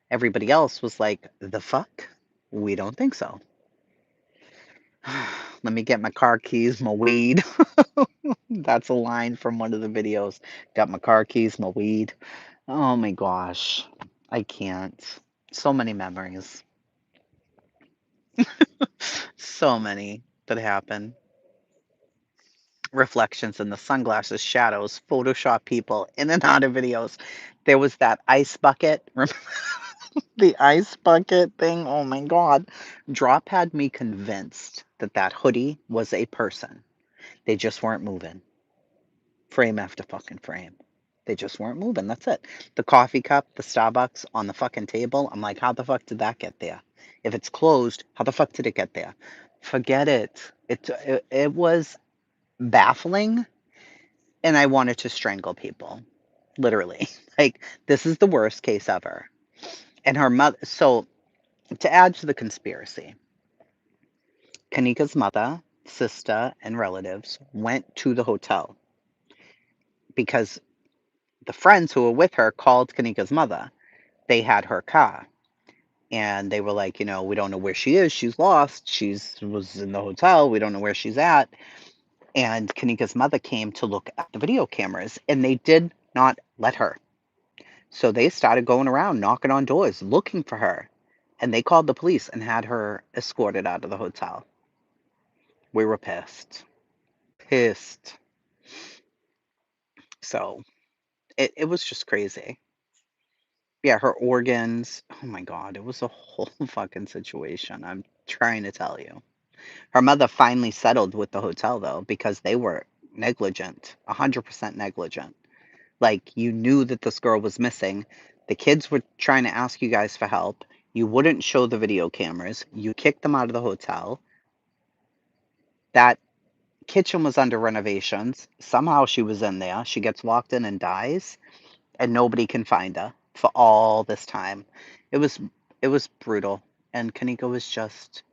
Everybody else was like, the fuck? We don't think so. Let me get my car keys, my weed. That's a line from one of the videos. Got my car keys, my weed. Oh my gosh. I can't. So many memories. So many that happen. Reflections in the sunglasses, shadows, Photoshop people in and out of videos. There was that ice bucket. Remember the ice bucket thing? Oh my God. Drop had me convinced that that hoodie was a person. They just weren't moving. Frame after fucking frame. They just weren't moving. That's it. The coffee cup, the Starbucks on the fucking table. I'm like, how the fuck did that get there? If it's closed, how the fuck did it get there? Forget it. It was baffling, and I wanted to strangle people. Literally. Like, this is the worst case ever. And her mother, so to add to the conspiracy, Kanika's mother, sister, and relatives went to the hotel because the friends who were with her called Kanika's mother. They had her car. And they were like, we don't know where she is. She's lost. She's was in the hotel. We don't know where she's at. And Kanika's mother came to look at the video cameras, and they did not let her. So they started going around knocking on doors looking for her. And they called the police and had her escorted out of the hotel. We were pissed. Pissed. So it was just crazy. Yeah, her organs. Oh my God, it was a whole fucking situation. I'm trying to tell you. Her mother finally settled with the hotel though, because they were negligent, 100% negligent. Like, you knew that this girl was missing. The kids were trying to ask you guys for help. You wouldn't show the video cameras. You kicked them out of the hotel. That kitchen was under renovations. Somehow she was in there. She gets walked in and dies, and nobody can find her for all this time. It was it was brutal. And Kanika was just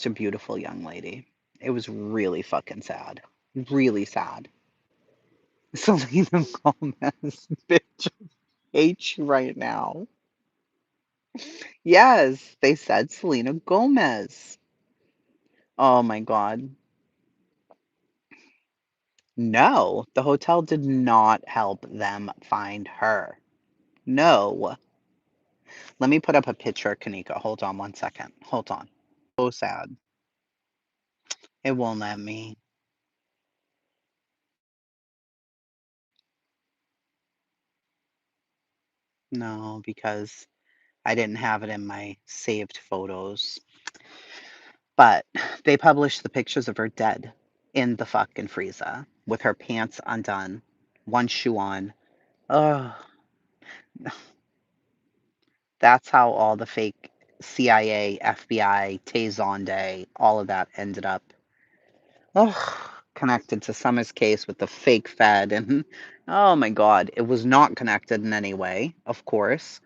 a beautiful young lady. It was really fucking sad. Really sad. Selena Gomez, bitch, hate you right now. Yes, they said Selena Gomez. Oh my God. No, the hotel did not help them find her. No. Let me put up a picture, Kanika. Hold on one second. Hold on. So sad. It won't let me. No, because I didn't have it in my saved photos. But they published the pictures of her dead in the fucking freezer with her pants undone, one shoe on. Oh, that's how all the fake CIA, FBI, Tay Zonday, all of that ended up. Oh. connected to Summer's case with the fake Fed, and oh my God, it was not connected in any way, of course.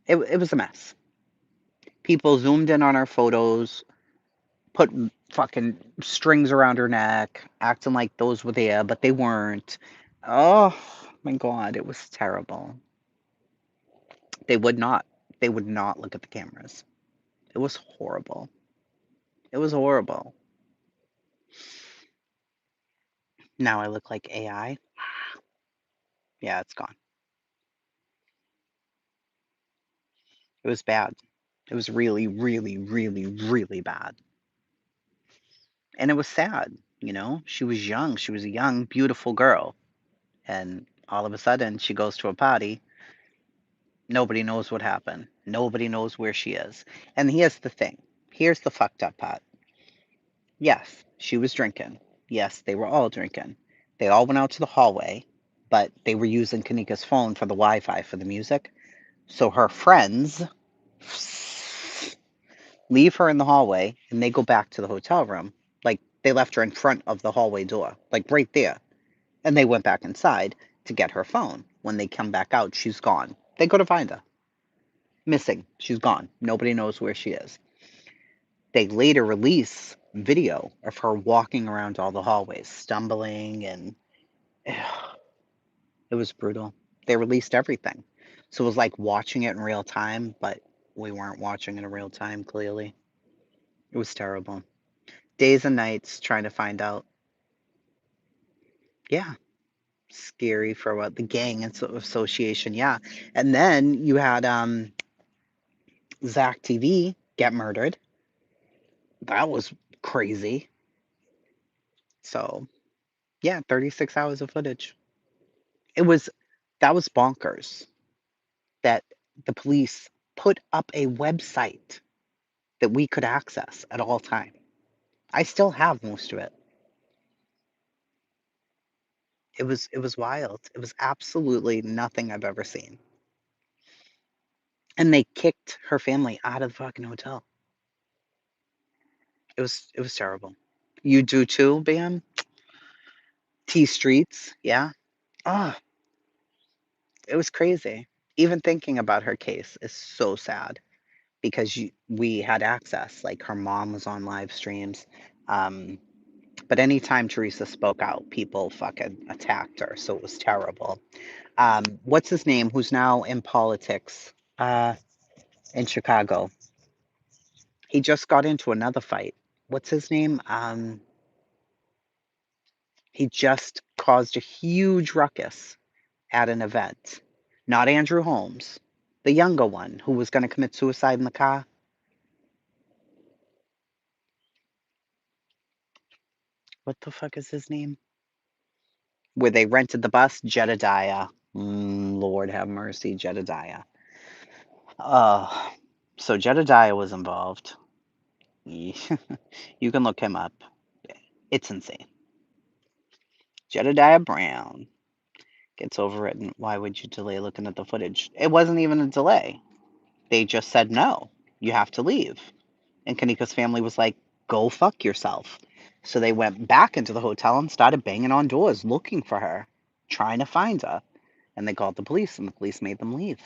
It was a mess. People zoomed in on our photos, put fucking strings around her neck, acting like those were there, but they weren't. Oh my God, it was terrible. They would not. They would not look at the cameras. It was horrible. It was horrible. Now I look like AI. Yeah, it's gone. It was bad. It was really, really, really, really bad. And it was sad, you know? She was young. She was a young, beautiful girl. And all of a sudden, she goes to a party. Nobody knows what happened. Nobody knows where she is. And here's the thing. Here's the fucked up part. Yes, she was drinking. Yes, they were all drinking. They all went out to the hallway, but they were using Kanika's phone for the Wi Fi for the music. So her friends leave her in the hallway and they go back to the hotel room. Like they left her in front of the hallway door, like right there. And they went back inside to get her phone. When they come back out, she's gone. They go to find her. Missing. She's gone. Nobody knows where she is. They later release video of her walking around all the hallways, stumbling, and it was brutal. They released everything. So it was like watching it in real time, but we weren't watching it in real time, clearly. It was terrible. Days and nights trying to find out. Yeah, scary for what the gang association. Yeah, and then you had Zach TV get murdered. That was crazy. So yeah, 36 hours of footage. It was that was bonkers that the police put up a website that we could access at all time. I still have most of it. It was wild. It was absolutely nothing I've ever seen. And they kicked her family out of the fucking hotel. It was terrible. You do too, Bam? T Streets, yeah. Oh, it was crazy. Even thinking about her case is so sad because we had access. Like her mom was on live streams. Um, but anytime Teresa spoke out, people fucking attacked her. So it was terrible. What's his name? Who's now in politics in Chicago? He just got into another fight. What's his name? He just caused a huge ruckus at an event. Not Andrew Holmes, the younger one who was going to commit suicide in the car. What the fuck is his name? Where they rented the bus? Jedediah. Lord have mercy, Jedediah. Uh, so Jedediah was involved. You can look him up. It's insane. Jedediah Brown gets overwritten. Why would you delay looking at the footage? It wasn't even a delay. They just said no. You have to leave. And Kanika's family was like, go fuck yourself. So they went back into the hotel and started banging on doors looking for her, trying to find her. And they called the police, and the police made them leave.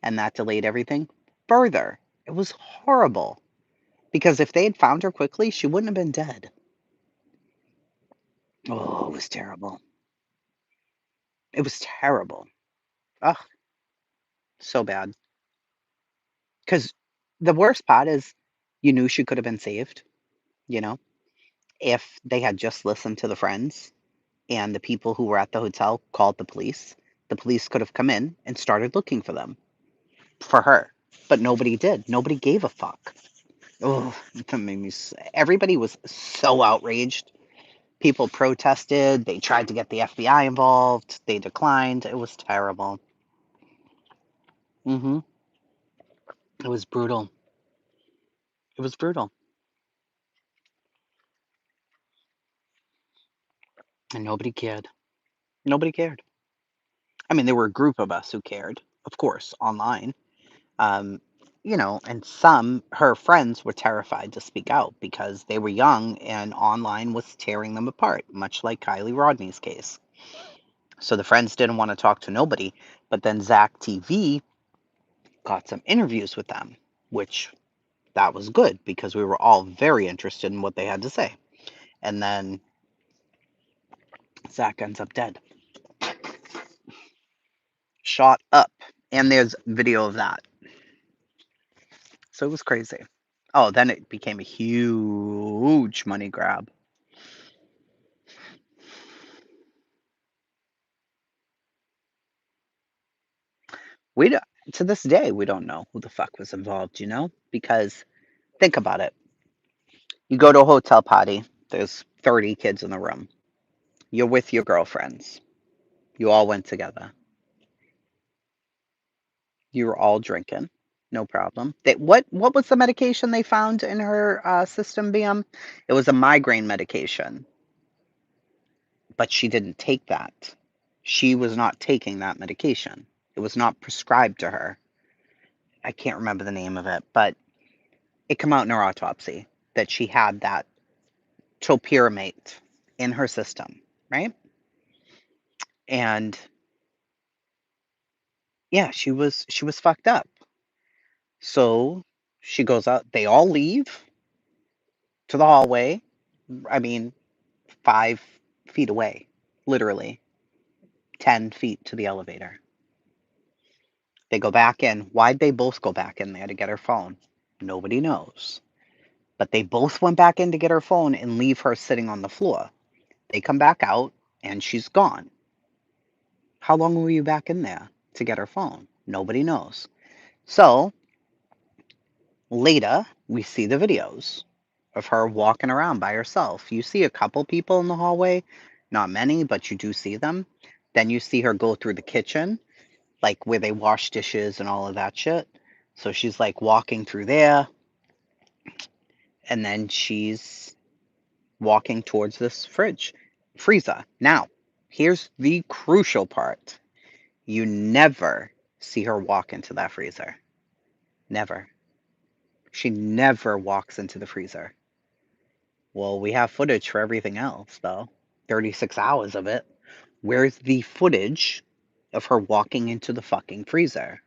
And that delayed everything further. It was horrible. Because if they had found her quickly, she wouldn't have been dead. Oh, it was terrible. It was terrible. Ugh, so bad. Because the worst part is you knew she could have been saved, you know, if they had just listened to the friends and the people who were at the hotel called the police. The police could have come in and started looking for them, for her. But nobody did. Nobody gave a fuck. Oh, that made me. Everybody was so outraged. People protested. They tried to get the FBI involved. They declined. It was terrible. hmm It was brutal. It was brutal. And nobody cared. Nobody cared. I mean, there were a group of us who cared, of course, online. Um, and some, her friends were terrified to speak out because they were young and online was tearing them apart, much like Kylie Rodney's case. So the friends didn't want to talk to nobody, but then Zach TV got some interviews with them, which that was good because we were all very interested in what they had to say. And then Zach ends up dead, shot up. And there's video of that. So it was crazy. Oh, then it became a huge money grab. We don't, to this day, we don't know who the fuck was involved, because think about it. You go to a hotel party, there's 30 kids in the room. You're with your girlfriends. You all went together. You were all drinking. No problem. What was the medication they found in her system, BM? It was a migraine medication, but she didn't take that. She was not taking that medication. It was not prescribed to her. I can't remember the name of it, but it came out in her autopsy that she had that topiramate in her system, right? And yeah, she was fucked up. So she goes out, they all leave to the hallway. I mean, 5 feet away, literally 10 feet to the elevator. They go back in. Why'd they both go back in there to get her phone? Nobody knows. But they both went back in to get her phone and leave her sitting on the floor. They come back out and she's gone. How long were you back in there to get her phone? Nobody knows. So later, we see the videos of her walking around by herself. You see a couple people in the hallway, not many, but you do see them. Then you see her go through the kitchen, like where they wash dishes and all of that shit. So she's like walking through there, and then she's walking towards this freezer. Now, here's the crucial part. You never see her walk into that freezer. Never. She never walks into the freezer. Well, we have footage for everything else, though. 36 hours of it. Where's the footage of her walking into the fucking freezer?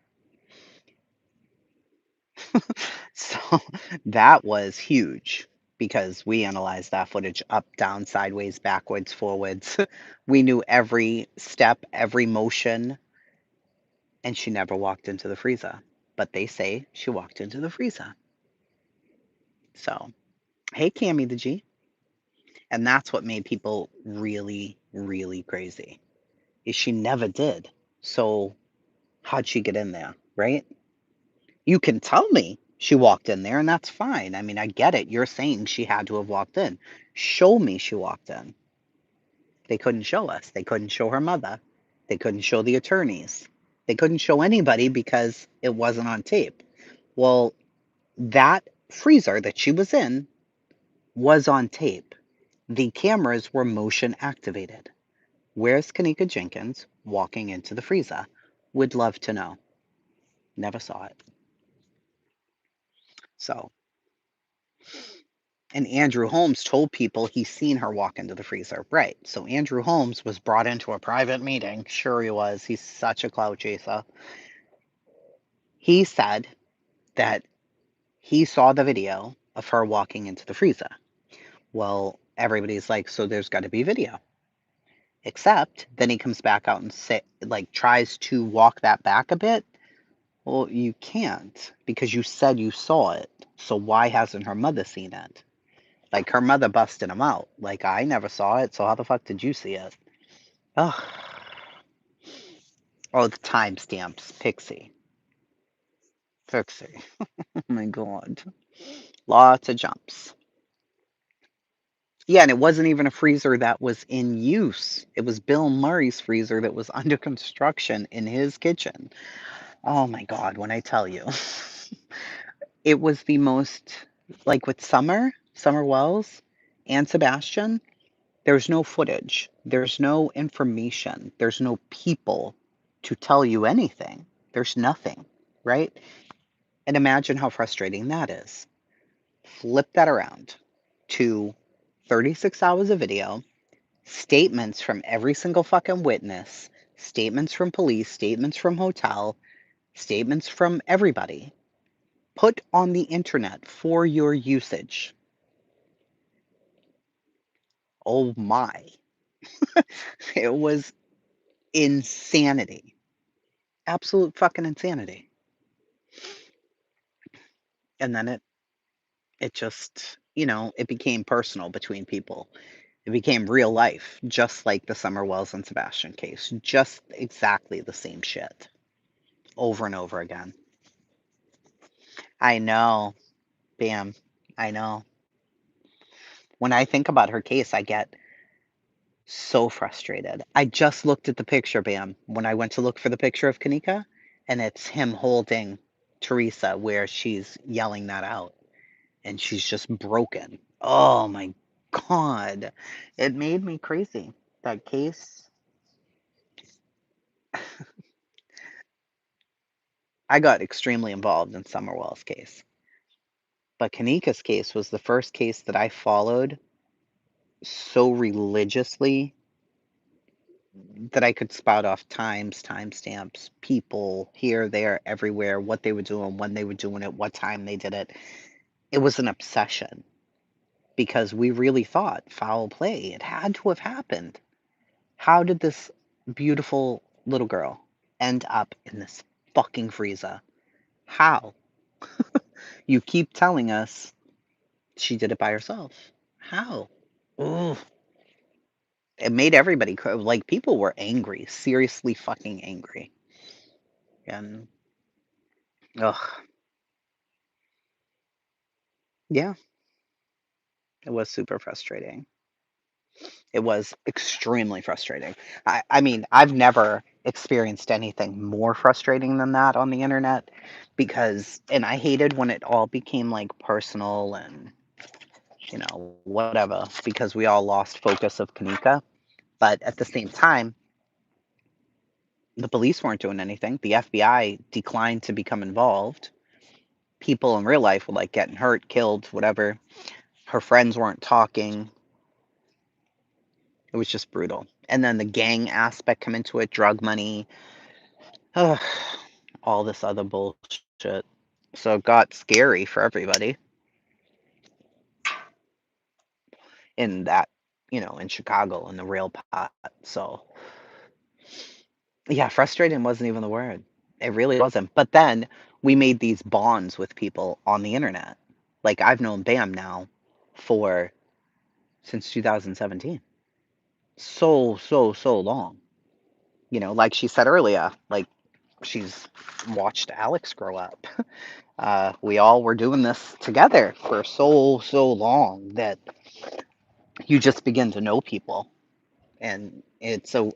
So that was huge because we analyzed that footage up, down, sideways, backwards, forwards. We knew every step, every motion, and she never walked into the freezer. But they say she walked into the freezer. So, hey, Cammy the G. And that's what made people really, really crazy. Is she never did. So how'd she get in there, right? You can tell me she walked in there, and that's fine. I mean, I get it. You're saying she had to have walked in. Show me she walked in. They couldn't show us. They couldn't show her mother. They couldn't show the attorneys. They couldn't show anybody because it wasn't on tape. Well, that freezer that she was in was on tape. The cameras were motion activated. Where's Kenneka Jenkins walking into the freezer? Would love to know. Never saw it. So, and Andrew Holmes told people he's seen her walk into the freezer. Right. So Andrew Holmes was brought into a private meeting. Sure he was. He's such a clout chaser. He said that he saw the video of her walking into the freezer. Well, everybody's like, so there's got to be video. Except then he comes back out and tries to walk that back a bit. Well, you can't because you said you saw it. So why hasn't her mother seen it? Like her mother busted him out. Like I never saw it, so how the fuck did you see it? Ugh. Oh, the timestamps, Pixie. Pixie. Oh my god. Lots of jumps. Yeah, and it wasn't even a freezer that was in use. It was Bill Murray's freezer that was under construction in his kitchen. Oh my god, when I tell you. It was the most, like with Summer Wells, and Sebastian, there's no footage. There's no information. There's no people to tell you anything. There's nothing, right? And imagine how frustrating that is. Flip that around to 36 hours of video, statements from every single fucking witness, statements from police, statements from hotel, statements from everybody put on the internet for your usage. Oh my. It was insanity. Absolute fucking insanity. And then it just, it became personal between people. It became real life, just like the Summer Wells and Sebastian case. Just exactly the same shit over and over again. I know. Bam. I know. When I think about her case, I get so frustrated. I just looked at the picture, Bam, when I went to look for the picture of Kenneka, and it's him holding Teresa where she's yelling that out, and she's just broken. Oh my God. It made me crazy. That case, I got extremely involved in Summerwell's case. But Kenneka's case was the first case that I followed so religiously that I could spout off times, timestamps, people here, there, everywhere, what they were doing, when they were doing it, what time they did it. It was an obsession because we really thought foul play. It had to have happened. How did this beautiful little girl end up in this fucking freezer? How? You keep telling us she did it by herself. How? Ooh. It made everybody like people were angry, seriously fucking angry. And ugh, yeah, it was super frustrating. It was extremely frustrating. I mean, I've never experienced anything more frustrating than that on the internet because, and I hated when it all became like personal and, whatever, because we all lost focus of Kenneka. But at the same time, the police weren't doing anything. The FBI declined to become involved. People in real life were like getting hurt, killed, whatever. Her friends weren't talking. It was just brutal. And then the gang aspect come into it, drug money, ugh, all this other bullshit. So it got scary for everybody in that, in Chicago in the real pot. So yeah, frustrating wasn't even the word. It really wasn't. But then we made these bonds with people on the internet. Like I've known Bam now for since 2017. So, so, so long. Like she said earlier, like she's watched Alex grow up. We all were doing this together for so, so long that you just begin to know people. And it's a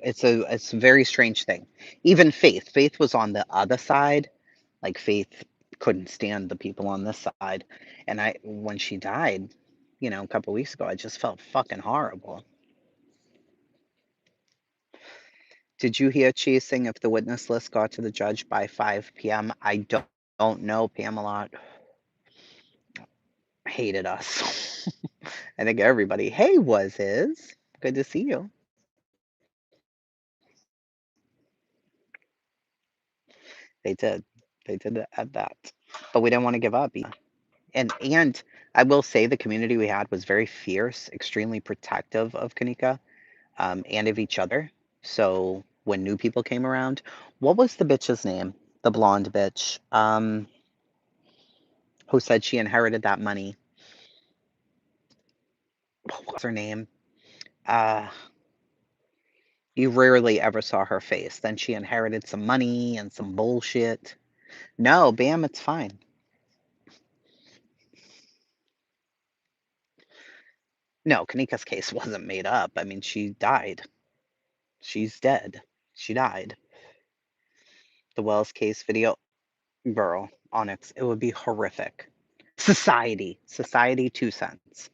very strange thing. Even Faith was on the other side. Like Faith couldn't stand the people on this side. And when she died, a couple weeks ago, I just felt fucking horrible. Did you hear chasing if the witness list got to the judge by 5 p.m.? I don't know. Pamela hated us. I think everybody. Hey, was his. Good to see you. They did. They did at that. But we didn't want to give up. And I will say the community we had was very fierce, extremely protective of Kenneka, and of each other. So when new people came around, what was the bitch's name? The blonde bitch, who said she inherited that money. What was her name? Uh, you rarely ever saw her face. Then she inherited some money and some bullshit. No, Bam, it's fine. No, Kanika's case wasn't made up. I mean, she died. She's dead. She died. The Wells case video, girl, Onyx, it would be horrific. Society, 2 cents.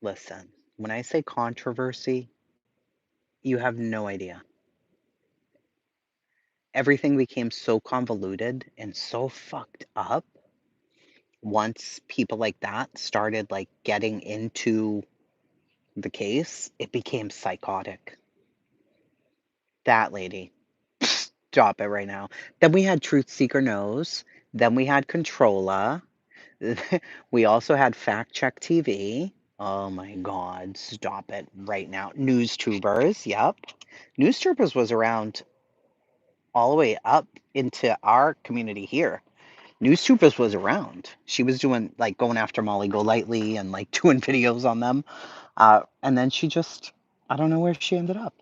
Listen, when I say controversy, you have no idea. everything became so convoluted and so fucked up once people like that started, like, getting into the case, it became psychotic. That lady. Stop it right now. Then we had Truth Seeker Knows. Then we had Controlla. We also had Fact Check TV. Oh my God, stop it right now. News Tubers, yep. News Tubers was around all the way up into our community here. News Tubers was around. She was doing like going after Molly Golightly and like doing videos on them. And then she just, I don't know where she ended up.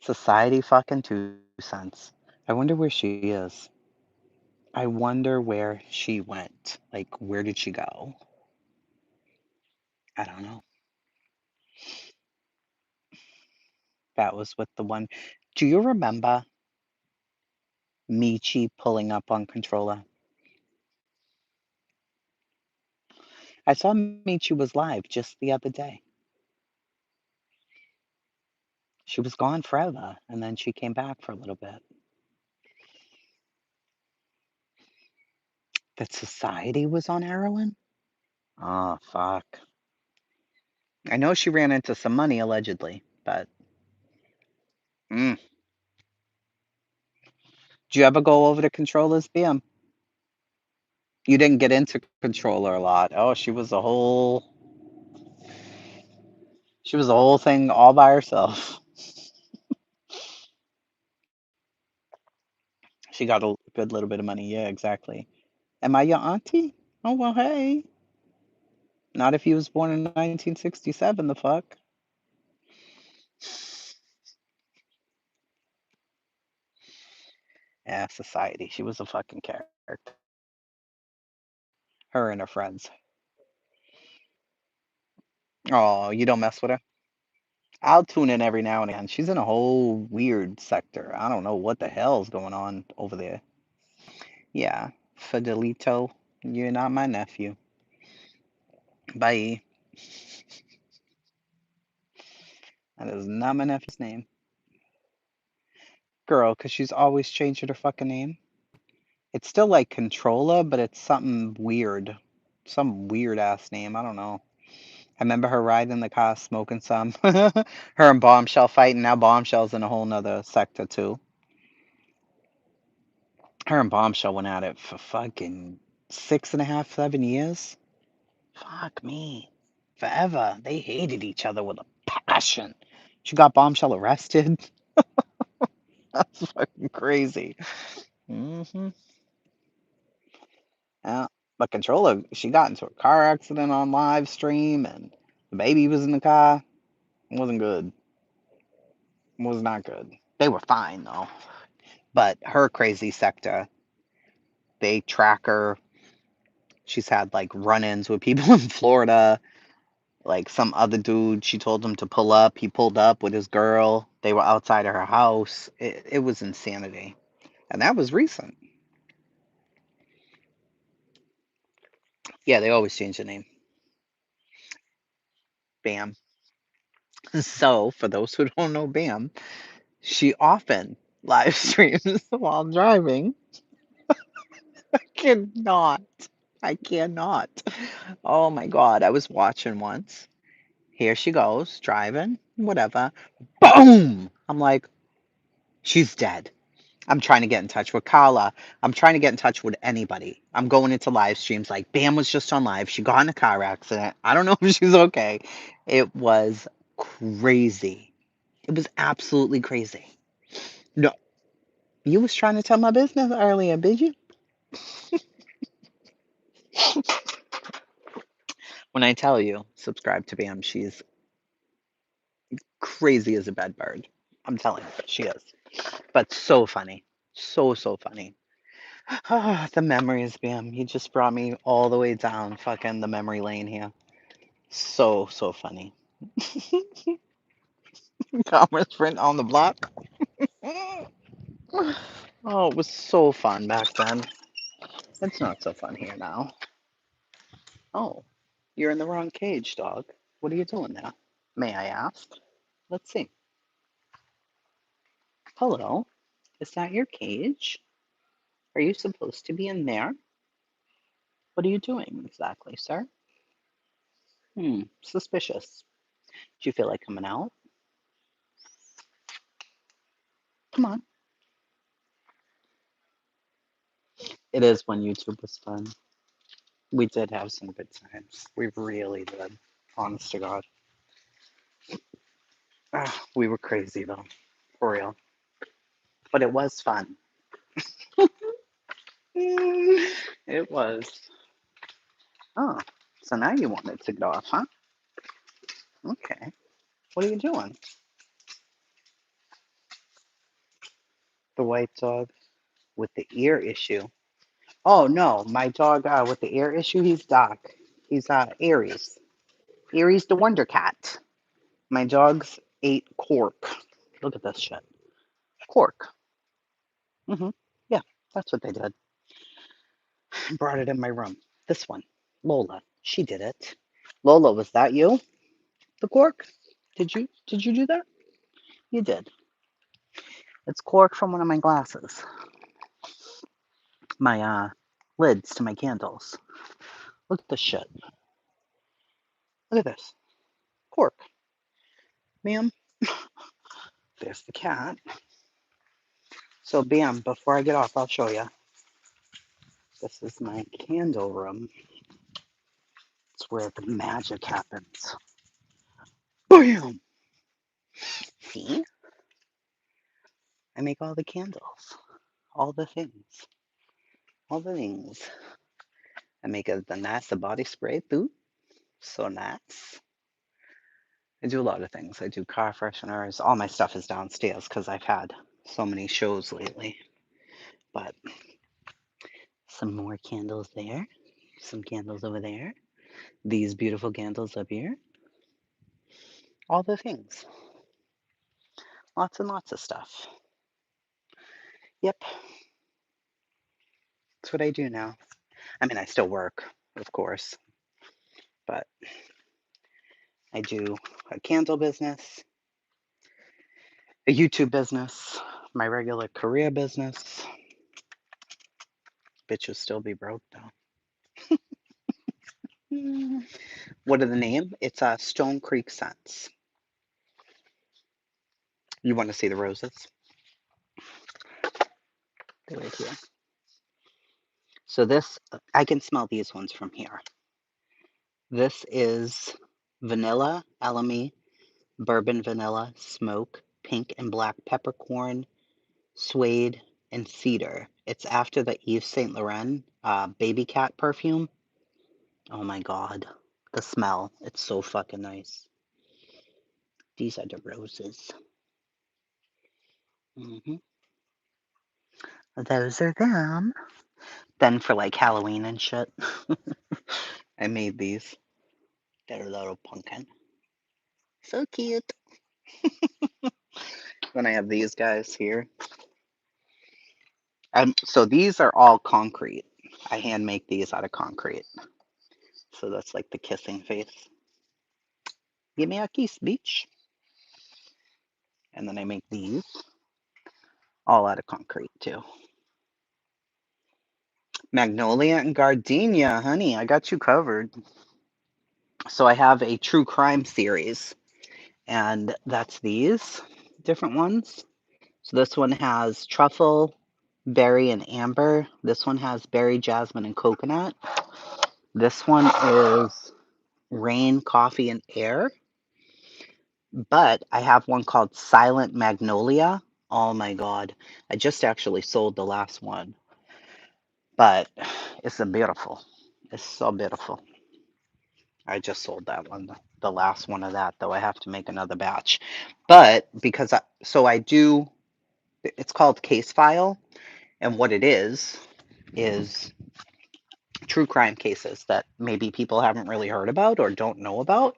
Society fucking 2 cents. I wonder where she is. I wonder where she went. Like, where did she go? I don't know. That was with the one. Do you remember Michi pulling up on Controller? I saw Michi was live just the other day. She was gone forever, and then she came back for a little bit. That Society was on heroin? Oh, fuck. I know she ran into some money, allegedly, but. Mm. Did you ever go over to Controller's BM? You didn't get into Controller a lot. Oh, she was a whole thing all by herself. She got a good little bit of money. Yeah, exactly. Am I your auntie? Oh, well, hey. Not if you was born in 1967, the fuck. Yeah, Society. She was a fucking character. Her and her friends. Oh, you don't mess with her? I'll tune in every now and again. She's in a whole weird sector. I don't know what the hell's going on over there. Yeah, Fidelito, you're not my nephew. Bye. That is not my nephew's name. Girl, because she's always changing her fucking name. It's still like Controlla, but it's something weird. Some weird ass name. I don't know. I remember her riding in the car smoking some. Her and Bombshell fighting. Now Bombshell's in a whole nother sector too. Her and Bombshell went at it for fucking 6.5, 7 years. Fuck me. Forever. They hated each other with a passion. She got Bombshell arrested. That's fucking crazy. Hmm. Yeah. But Controller, she got into a car accident on live stream and the baby was in the car. It wasn't good. It was not good. They were fine though. But her crazy sector, they track her. She's had like run ins with people in Florida. Like some other dude, she told him to pull up. He pulled up with his girl. They were outside of her house. It was insanity. And that was recent. Yeah, they always change the name. Bam. So, for those who don't know Bam, she often live streams while driving. I cannot. I cannot. Oh my God. I was watching once. Here she goes, driving, whatever. Boom! I'm like, she's dead. I'm trying to get in touch with Carla. I'm trying to get in touch with anybody. I'm going into live streams like Bam was just on live. She got in a car accident. I don't know if she's okay. It was crazy. It was absolutely crazy. No, you was trying to tell my business earlier, did you? When I tell you, subscribe to Bam, she's crazy as a bed bird. I'm telling you, she is. But so funny. So, so funny. Ah, the memories, Bam. You just brought me all the way down fucking the memory lane here. So, so funny. Commerce print on the block. Oh, it was so fun back then. It's not so fun here now. Oh, you're in the wrong cage, dog. What are you doing there? May I ask? Let's see. Hello. Is that your cage? Are you supposed to be in there? What are you doing exactly, sir? Suspicious. Do you feel like coming out? Come on. It is when YouTube was fun. We did have some good times. We really did. Honest to God. We were crazy though. For real. But it was fun. It was. Oh, so now you want it to go off, huh? Okay. What are you doing? The white dog with the ear issue. Oh no, my dog with the ear issue, he's Doc. He's Aries. Aries the Wonder Cat. My dogs ate cork. Look at this shit. Cork. hmm Yeah, that's what they did. Brought it in my room. This one. Lola. She did it. Lola, was that you? The cork? Did you do that? You did. It's cork from one of my glasses. My lids to my candles. Look at this shit. Look at this. Cork. Ma'am. There's the cat. So bam, before I get off, I'll show you. This is my candle room. It's where the magic happens. Bam! See? I make all the candles. All the things. All the things. I make the nice body spray too. So nice. I do a lot of things. I do car fresheners. All my stuff is downstairs because I've had so many shows lately. But some more candles there. Some candles over there. These beautiful candles up here. All the things. Lots and lots of stuff. Yep. That's what I do now. I mean, I still work, of course, but I do a candle business, a YouTube business, my regular career business. Bitch will still be broke though. What are the name? It's Stone Creek Scents. You want to see the roses? They're right here. So this, I can smell these ones from here. This is vanilla, elemi, bourbon vanilla, smoke, pink and black peppercorn, suede, and cedar. It's after the Yves Saint Laurent baby cat perfume. Oh my god. The smell. It's so fucking nice. These are the roses. hmm Those are them. Then for like Halloween and shit, I made these. They're a little pumpkin. So cute. Then I have these guys here. So these are all concrete. I hand make these out of concrete. So that's like the kissing face. Give me a kiss, bitch. And then I make these all out of concrete too. Magnolia and gardenia, honey, I got you covered. So I have a true crime series, and that's these different ones. So this one has truffle, berry, and amber. This one has berry, jasmine, and coconut. This one is rain, coffee, and air. But I have one called Silent Magnolia. Oh my God. I just actually sold the last one. But it's a beautiful. It's so beautiful. I just sold that one, the last one of that, though I have to make another batch. But because I do, it's called Case File. And what it is true crime cases that maybe people haven't really heard about or don't know about.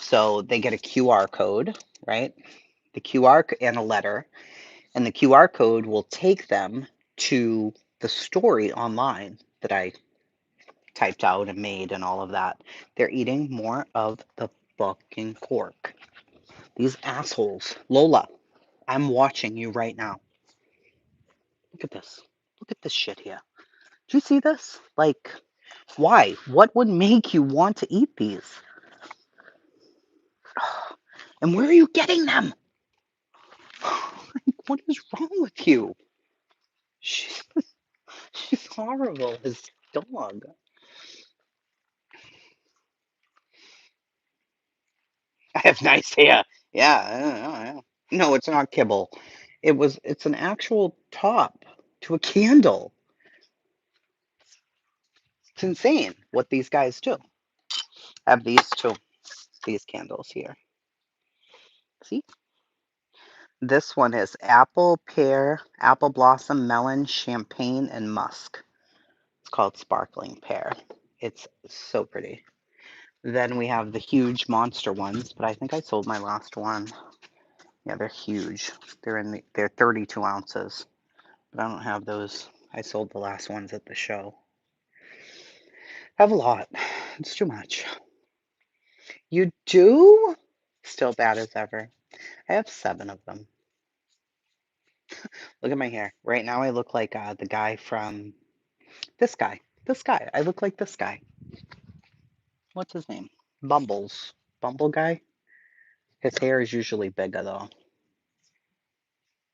So they get a QR code, right? The QR and a letter, and the QR code will take them to the story online that I typed out and made and all of that. They're eating more of the fucking cork. These assholes. Lola. I'm watching you right now. Look at this. Look at this shit here. Do you see this? Like, why? What would make you want to eat these? And where are you getting them? Like, what is wrong with you? She's, she's horrible. His dog. I have nice hair. Yeah, yeah. No, it's not kibble. It's an actual top to a candle. It's insane what these guys do. I have these two, these candles here. See? This one is apple, pear, apple blossom, melon, champagne, and musk. It's called sparkling pear. It's so pretty. Then we have the huge monster ones, but I think I sold my last one. Yeah, they're huge. They're 32 ounces, but I don't have those. I sold the last ones at the show. I have a lot. It's too much. You do? Still bad as ever. I have 7 of them. Look at my hair. Right now I look like the guy from this guy. This guy. I look like this guy. What's his name? Bumbles. Bumble guy? His hair is usually bigger though.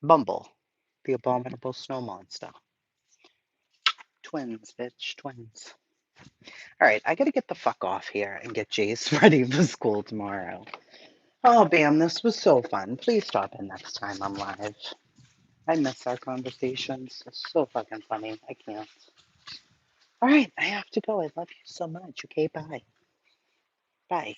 Bumble. The abominable snow monster. Twins, bitch. Twins. Alright, I gotta get the fuck off here and get Jace ready for school tomorrow. Oh, Bam, this was so fun. Please stop in next time I'm live. I miss our conversations. It's so fucking funny. I can't. Alright, I have to go. I love you so much. Okay, bye. Bye.